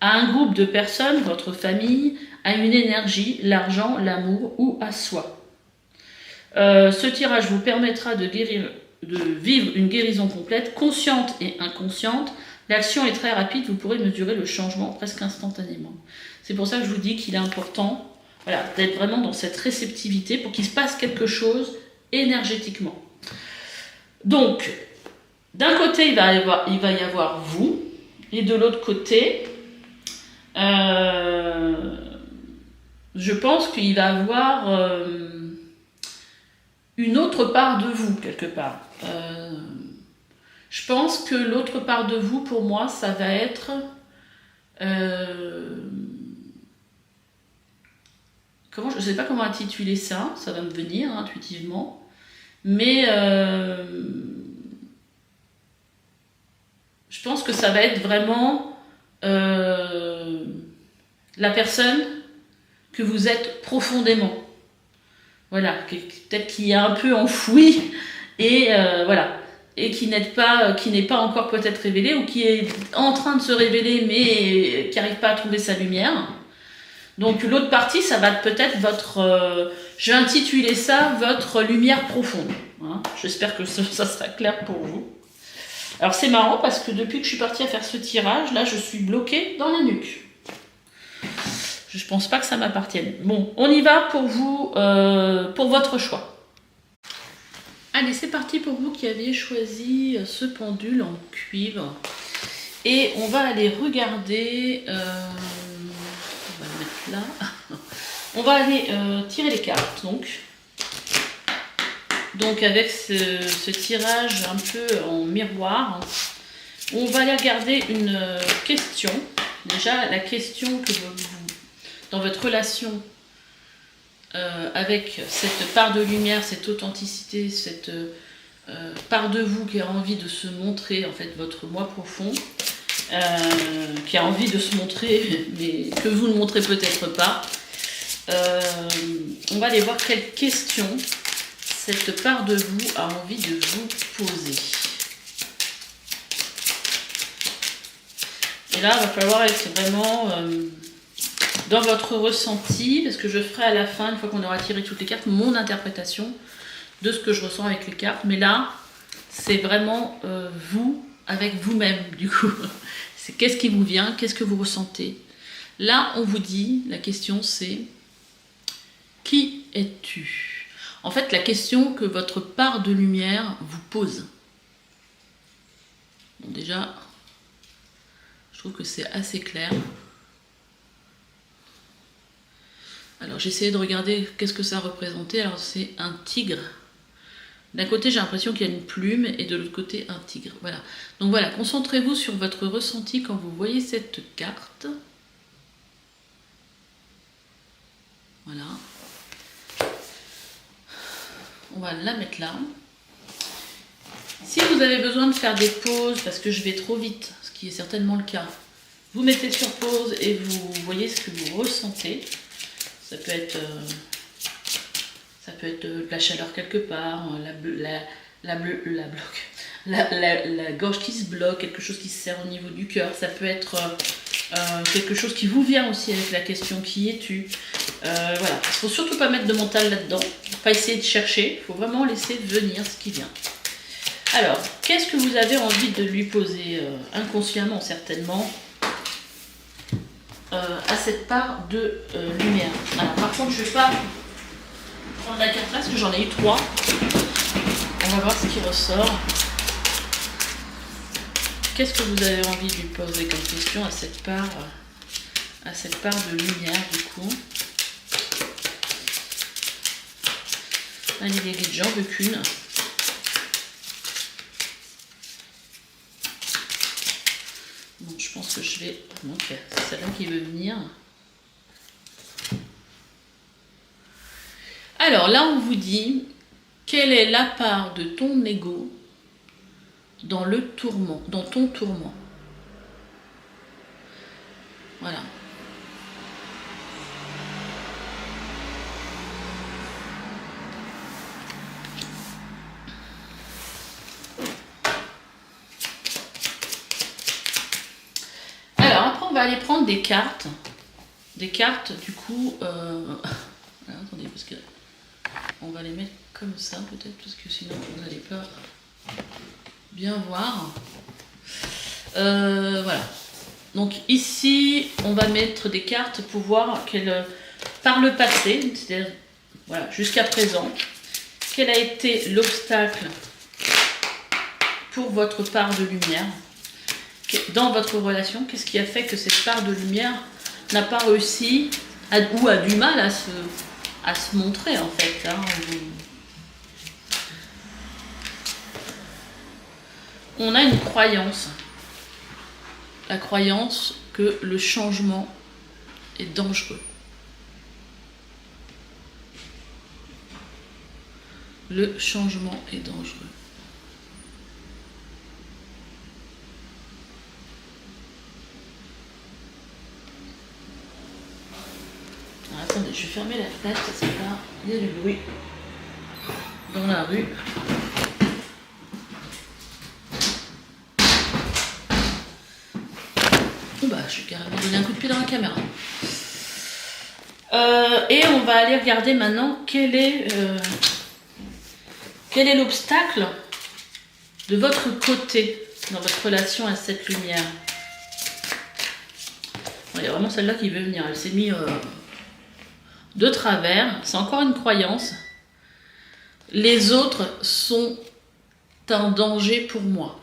à un groupe de personnes, votre famille, à une énergie, l'argent, l'amour ou à soi. Ce tirage vous permettra de vivre une guérison complète, consciente et inconsciente. L'action est très rapide, vous pourrez mesurer le changement presque instantanément. C'est pour ça que je vous dis qu'il est important d'être vraiment dans cette réceptivité pour qu'il se passe quelque chose énergétiquement. Donc, d'un côté, il va y avoir vous, et de l'autre côté, je pense qu'il va y avoir une autre part de vous, quelque part. Je pense que l'autre part de vous, pour moi, ça va être... je ne sais pas comment intituler ça, ça va me venir intuitivement, mais je pense que ça va être vraiment la personne que vous êtes profondément. Voilà, peut-être qui est un peu enfoui et et qui n'est pas encore peut-être révélé ou qui est en train de se révéler mais qui n'arrive pas à trouver sa lumière. Donc l'autre partie, ça va peut-être votre... je vais intituler ça votre lumière profonde. Hein. J'espère que ça sera clair pour vous. Alors c'est marrant parce que depuis que je suis partie à faire ce tirage, là je suis bloquée dans la nuque. Je pense pas que ça m'appartienne. Bon, on y va pour vous, pour votre choix. Allez, c'est parti pour vous qui aviez choisi ce pendule en cuivre. Et on va aller regarder... on va le mettre là. On va aller tirer les cartes, donc avec ce tirage un peu en miroir, on va aller regarder une question. Déjà, la question que vous dans votre relation avec cette part de lumière, cette authenticité, cette part de vous qui a envie de se montrer, en fait, votre moi profond, qui a envie de se montrer, mais que vous ne montrez peut-être pas. On va aller voir quelle question cette part de vous a envie de vous poser. Et là, il va falloir être vraiment dans votre ressenti, parce que je ferai à la fin, une fois qu'on aura tiré toutes les cartes, mon interprétation de ce que je ressens avec les cartes. Mais là, c'est vraiment vous, avec vous-même, du coup. C'est qu'est-ce qui vous vient, qu'est-ce que vous ressentez. Là, on vous dit, la question c'est « Qui es-tu » En fait, la question que votre part de lumière vous pose. Bon, déjà, je trouve que c'est assez clair. Alors j'ai essayé de regarder qu'est-ce que ça représentait. Alors c'est un tigre. D'un côté j'ai l'impression qu'il y a une plume et de l'autre côté un tigre. Voilà. Donc voilà, concentrez-vous sur votre ressenti quand vous voyez cette carte. Voilà. On va la mettre là. Si vous avez besoin de faire des pauses parce que je vais trop vite, ce qui est certainement le cas, vous mettez sur pause et vous voyez ce que vous ressentez. Ça peut être de la chaleur quelque part, la gorge qui se bloque, quelque chose qui se serre au niveau du cœur. Ça peut être quelque chose qui vous vient aussi avec la question qui es-tu. Voilà, il ne faut surtout pas mettre de mental là-dedans, pas essayer de chercher, il faut vraiment laisser venir ce qui vient. Alors, qu'est-ce que vous avez envie de lui poser inconsciemment certainement à cette part de lumière. Alors, par contre, je ne vais pas prendre la carte là parce que j'en ai eu 3. On va voir ce qui ressort. Qu'est-ce que vous avez envie de lui poser comme question à cette part de lumière du coup? Allez les guides, j'en veux qu'une. Bon, je pense que je vais... Ok, c'est celle-là qui veut venir. Alors là, on vous dit, quelle est la part de ton ego dans le tourment, dans ton tourment? Voilà. Alors après, on va aller prendre des cartes. Des cartes, du coup... Alors, attendez, parce que... On va les mettre comme ça, peut-être, parce que sinon, vous n'allez pas bien voir. Voilà. Donc ici, on va mettre des cartes pour voir par le passé, c'est-à-dire voilà, jusqu'à présent, quel a été l'obstacle pour votre part de lumière dans votre relation. Qu'est-ce qui a fait que cette part de lumière n'a pas réussi ou a du mal à se montrer en fait, hein. On a une croyance, la croyance que le changement est dangereux. Le changement est dangereux. Alors, attendez, je vais fermer la fenêtre parce que là, il y a du bruit dans la rue. Bah, je vais carrément donner un coup de pied dans la caméra. Et on va aller regarder maintenant quel est l'obstacle de votre côté dans votre relation à cette lumière. Bon, il y a vraiment celle-là qui veut venir. Elle s'est mise de travers. C'est encore une croyance. Les autres sont un danger pour moi.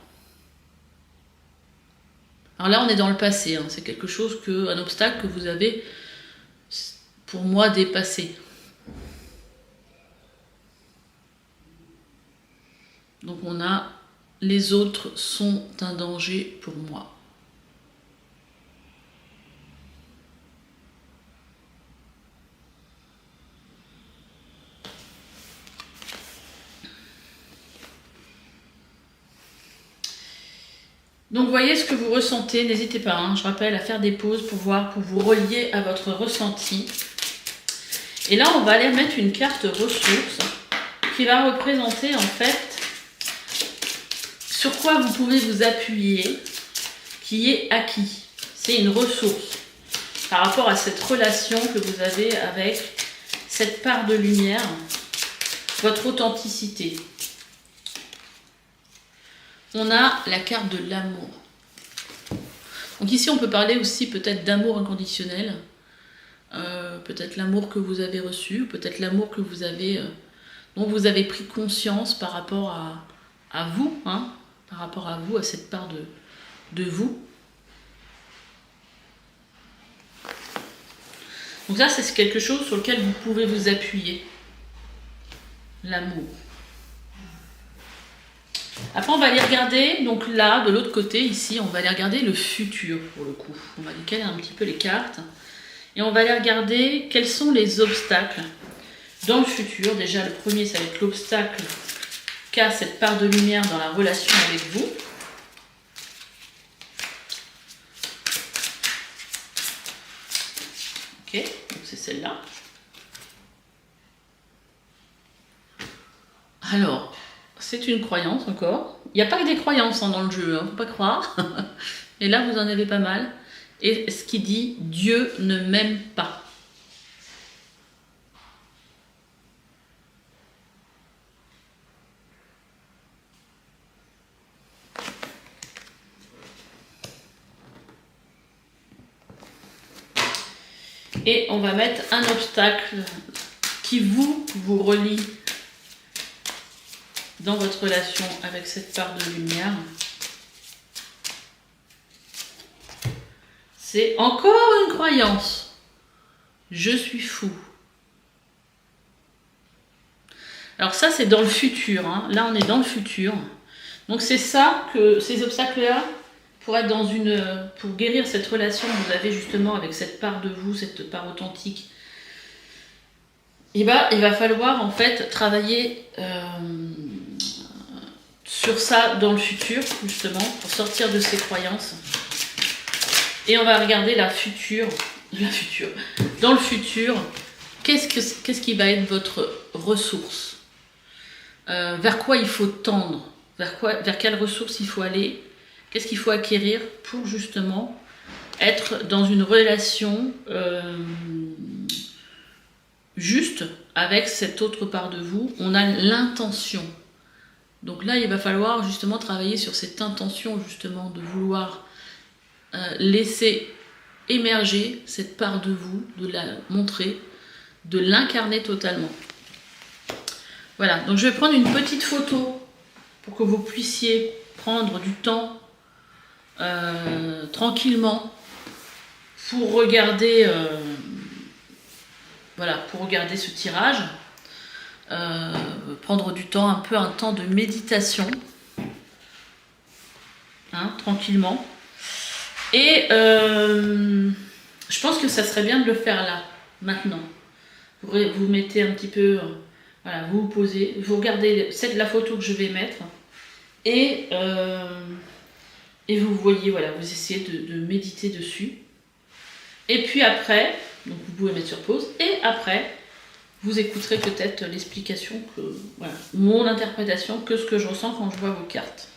Alors là, on est dans le passé. Hein. C'est quelque chose un obstacle que vous avez, pour moi, dépassé. Donc on a les autres sont un danger pour moi. Donc voyez ce que vous ressentez, n'hésitez pas, hein, je rappelle, à faire des pauses pour vous relier à votre ressenti. Et là, on va aller mettre une carte ressource qui va représenter en fait sur quoi vous pouvez vous appuyer, qui est acquis. C'est une ressource par rapport à cette relation que vous avez avec cette part de lumière, votre authenticité. On a la carte de l'amour. Donc ici, on peut parler aussi peut-être d'amour inconditionnel, peut-être l'amour que vous avez reçu, peut-être l'amour dont vous avez pris conscience par rapport à vous, hein. par rapport à vous, à cette part de vous. Donc ça, c'est quelque chose sur lequel vous pouvez vous appuyer. L'amour. Après, on va aller regarder, donc là, de l'autre côté, ici, on va aller regarder le futur, pour le coup. On va décaler un petit peu les cartes. Et on va aller regarder quels sont les obstacles dans le futur. Déjà, le premier, ça va être l'obstacle qu'a cette part de lumière dans la relation avec vous. Ok, donc c'est celle-là. Alors, c'est une croyance encore. Il n'y a pas que des croyances dans le jeu, hein, faut pas croire. Et là, vous en avez pas mal. Et ce qui dit « Dieu ne m'aime pas ». Et on va mettre un obstacle qui vous relie dans votre relation avec cette part de lumière. C'est encore une croyance. Je suis fou. Alors ça, c'est dans le futur. Hein. Là, on est dans le futur. Donc c'est ça que ces obstacles-là, pour être dans pour guérir cette relation que vous avez justement avec cette part de vous, cette part authentique, il va falloir en fait travailler sur ça dans le futur, justement, pour sortir de ces croyances. Et on va regarder dans le futur, qu'est-ce qui va être votre ressource, vers quoi il faut tendre, vers quelle ressource il faut aller, qu'est-ce qu'il faut acquérir pour justement être dans une relation juste avec cette autre part de vous. On a l'intention. Donc là, il va falloir justement travailler sur cette intention justement de vouloir laisser émerger cette part de vous, de la montrer, de l'incarner totalement. Voilà, donc je vais prendre une petite photo pour que vous puissiez prendre du temps tranquillement pour regarder, pour regarder ce tirage. Prendre du temps, un temps de méditation, hein, tranquillement. Et je pense que ça serait bien de le faire là, maintenant. Vous mettez un petit peu, vous vous posez, vous regardez la photo que je vais mettre, et vous voyez, vous essayez de méditer dessus. Et puis après, donc vous pouvez mettre sur pause, et après, vous écouterez peut-être l'explication, mon interprétation, que ce que je ressens quand je vois vos cartes.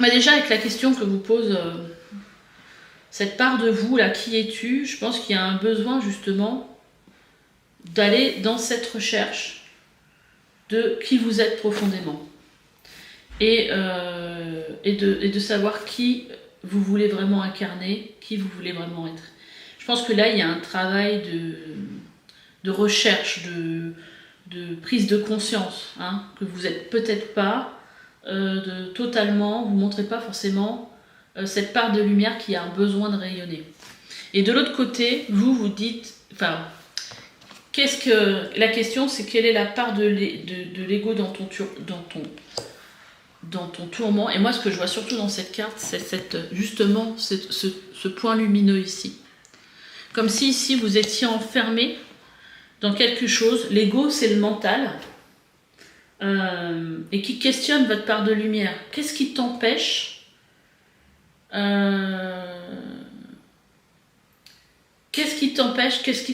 Déjà, avec la question que vous pose cette part de vous, là, qui es-tu? Je pense qu'il y a un besoin, justement, d'aller dans cette recherche de qui vous êtes profondément. Et de savoir qui vous voulez vraiment incarner, qui vous voulez vraiment être. Je pense que là, il y a un travail de recherche, de prise de conscience, hein, que vous n'êtes peut-être pas totalement, vous ne montrez pas forcément cette part de lumière qui a un besoin de rayonner. Et de l'autre côté, vous dites, la question, c'est quelle est la part de l'ego dans ton tourment. Et moi, ce que je vois surtout dans cette carte, c'est justement ce point lumineux ici. Comme si ici, vous étiez enfermé dans quelque chose. L'ego, c'est le mental, et qui questionne votre part de lumière. Qu'est-ce qui t'empêche Qu'est-ce qui t'empêche qu'est-ce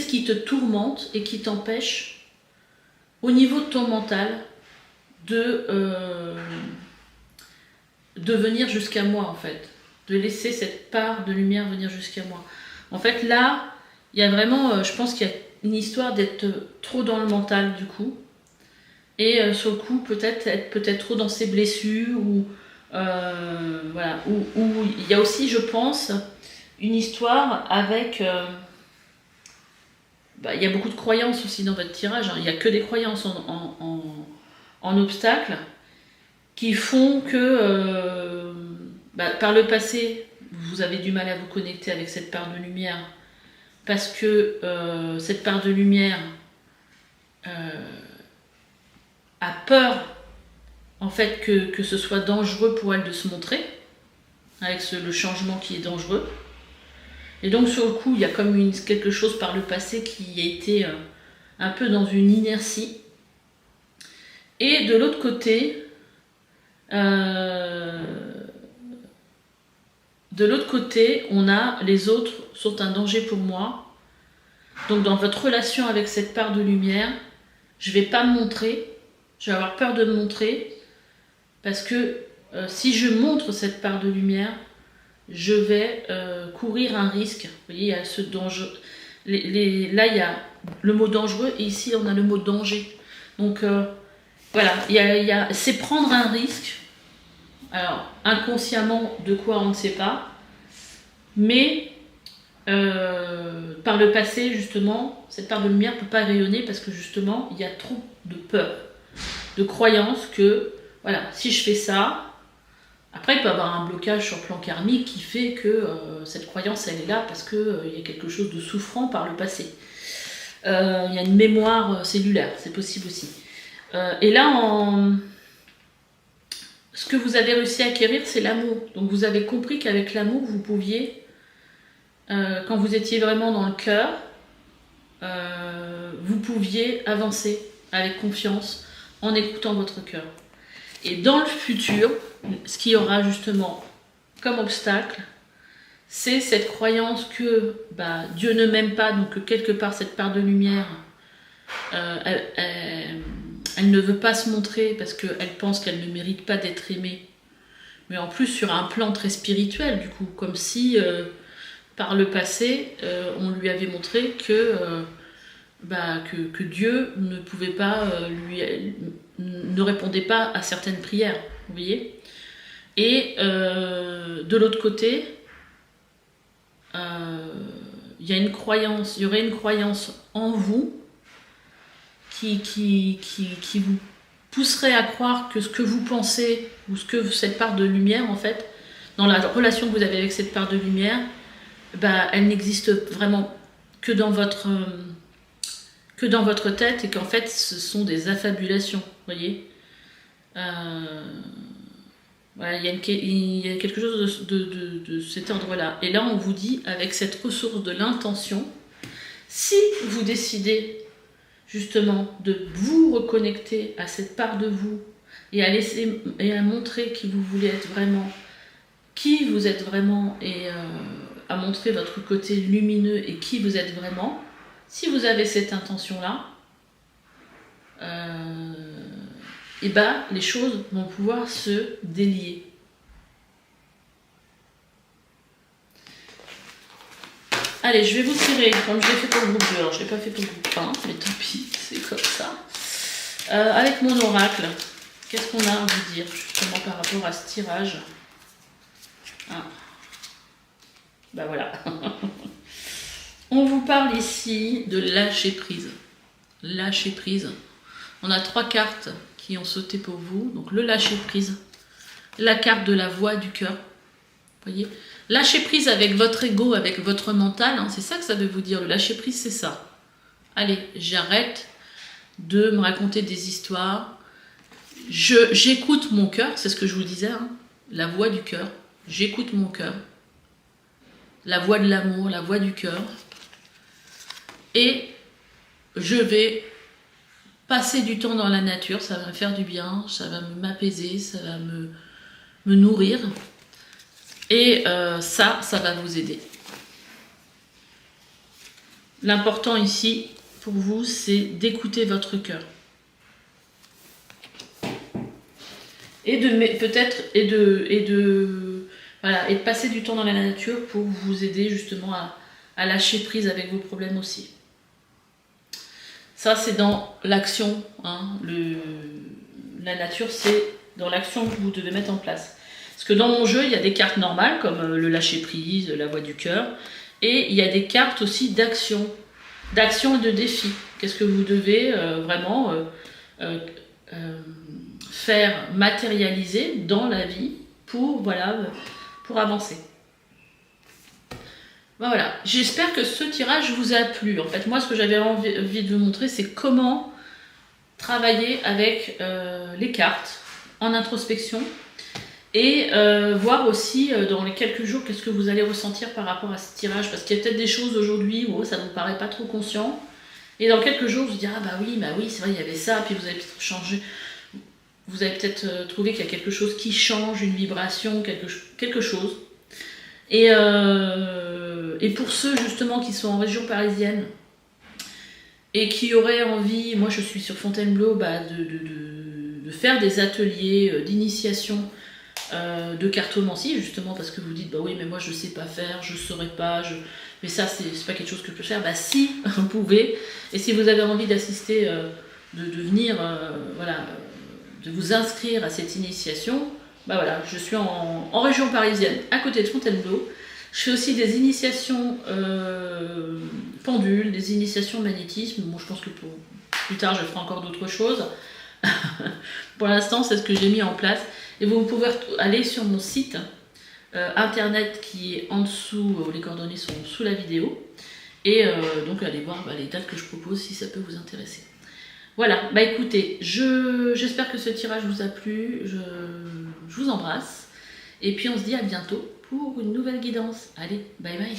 qui te tourmente et qui t'empêche au niveau de ton mental de venir jusqu'à moi, en fait, de laisser cette part de lumière venir jusqu'à moi. En fait, là, il y a vraiment, je pense qu'il y a une histoire d'être trop dans le mental, du coup, et sur le coup, peut-être être trop dans ses blessures, ou il y a aussi, je pense, une histoire avec il y a beaucoup de croyances aussi dans votre tirage, hein. Il n'y a que des croyances en obstacle qui font que par le passé, vous avez du mal à vous connecter avec cette part de lumière parce que cette part de lumière a peur en fait que ce soit dangereux pour elle de se montrer avec le changement qui est dangereux. Et donc sur le coup, il y a comme quelque chose par le passé qui a été un peu dans une inertie. Et de l'autre côté, on a les autres sont un danger pour moi. Donc dans votre relation avec cette part de lumière, je ne vais pas me montrer, je vais avoir peur de me montrer, parce que si je montre cette part de lumière, je vais courir un risque. Vous voyez, il y a ce danger. Là, il y a le mot dangereux et ici, on a le mot danger. Donc, voilà, c'est prendre un risque. Alors, inconsciemment, de quoi on ne sait pas. Mais, par le passé, justement, cette part de lumière ne peut pas rayonner parce que, justement, il y a trop de peur, de croyance que, voilà, si je fais ça, après, il peut y avoir un blocage sur le plan karmique qui fait que cette croyance, elle est là parce qu'il y a quelque chose de souffrant par le passé. Il y a une mémoire cellulaire, c'est possible aussi. Et là, ce que vous avez réussi à acquérir, c'est l'amour. Donc vous avez compris qu'avec l'amour, vous pouviez, quand vous étiez vraiment dans le cœur, vous pouviez avancer avec confiance en écoutant votre cœur. Et dans le futur, ce qui y aura justement comme obstacle, c'est cette croyance que Dieu ne m'aime pas, donc que quelque part cette part de lumière, elle ne veut pas se montrer parce qu'elle pense qu'elle ne mérite pas d'être aimée. Mais en plus sur un plan très spirituel, du coup, comme si par le passé, on lui avait montré que Dieu ne pouvait pas ne répondait pas à certaines prières, vous voyez. Et de l'autre côté, il y aurait une croyance en vous qui vous pousserait à croire que ce que vous pensez ou ce que cette part de lumière, en fait, dans la relation que vous avez avec cette part de lumière, elle n'existe vraiment que dans votre tête et qu'en fait ce sont des affabulations, vous voyez. Voilà, il y a quelque chose de cet ordre-là. Et là, on vous dit, avec cette ressource de l'intention, si vous décidez justement de vous reconnecter à cette part de vous et à montrer qui vous voulez être vraiment, qui vous êtes vraiment, et à montrer votre côté lumineux et qui vous êtes vraiment, si vous avez cette intention-là, les choses vont pouvoir se délier. Allez, je vais vous tirer, comme je l'ai fait pour le groupe 2. Alors, je ne l'ai pas fait pour le groupe 1, mais tant pis, c'est comme ça. Avec mon oracle, qu'est-ce qu'on a à vous dire, justement, par rapport à ce tirage? Voilà. On vous parle ici de lâcher prise. Lâcher prise. On a 3 cartes qui ont sauté pour vous. Donc le lâcher prise. La carte de la voix du cœur. Vous voyez? Lâcher prise avec votre ego, avec votre mental. C'est ça que ça veut vous dire. Le lâcher prise, c'est ça. Allez, j'arrête de me raconter des histoires. J'écoute mon cœur. C'est ce que je vous disais. La voix du cœur. J'écoute mon cœur. La voix de l'amour, la voix du cœur. Et je vais passer du temps dans la nature, ça va me faire du bien, ça va m'apaiser, ça va me nourrir. Et ça va vous aider. L'important ici, pour vous, c'est d'écouter votre cœur. Et de passer du temps dans la nature pour vous aider justement à lâcher prise avec vos problèmes aussi. Ça, c'est dans l'action. La nature, c'est dans l'action que vous devez mettre en place. Parce que dans mon jeu, il y a des cartes normales, comme le lâcher prise, la voix du cœur. Et il y a des cartes aussi d'action. d'action et de défi. Qu'est-ce que vous devez vraiment faire matérialiser dans la vie pour, voilà, pour avancer. Voilà, j'espère que ce tirage vous a plu. En fait, moi, ce que j'avais envie de vous montrer, c'est comment travailler avec les cartes en introspection et voir aussi dans les quelques jours qu'est-ce que vous allez ressentir par rapport à ce tirage, parce qu'il y a peut-être des choses aujourd'hui où ça ne vous paraît pas trop conscient, et dans quelques jours, vous direz ah bah oui, c'est vrai, il y avait ça, puis vous avez peut-être changé, vous avez peut-être trouvé qu'il y a quelque chose qui change, une vibration, quelque chose. Et pour ceux justement qui sont en région parisienne et qui auraient envie, moi je suis sur Fontainebleau, de faire des ateliers d'initiation de cartomancie, justement parce que vous dites bah oui mais moi je sais pas faire, je saurais pas, mais ça c'est pas quelque chose que je peux faire. Bah si, vous pouvez, et si vous avez envie d'assister, de venir, voilà, de vous inscrire à cette initiation, bah voilà, je suis en région parisienne, à côté de Fontainebleau. Je fais aussi des initiations pendules, des initiations magnétisme. Bon, je pense que plus tard, je ferai encore d'autres choses. Pour l'instant, c'est ce que j'ai mis en place. Et vous pouvez aller sur mon site internet qui est en dessous, les coordonnées sont sous la vidéo. Et donc, allez voir les dates que je propose si ça peut vous intéresser. Voilà, bah écoutez, j'espère que ce tirage vous a plu. Je vous embrasse. Et puis, on se dit à bientôt pour une nouvelle guidance. Allez, bye bye.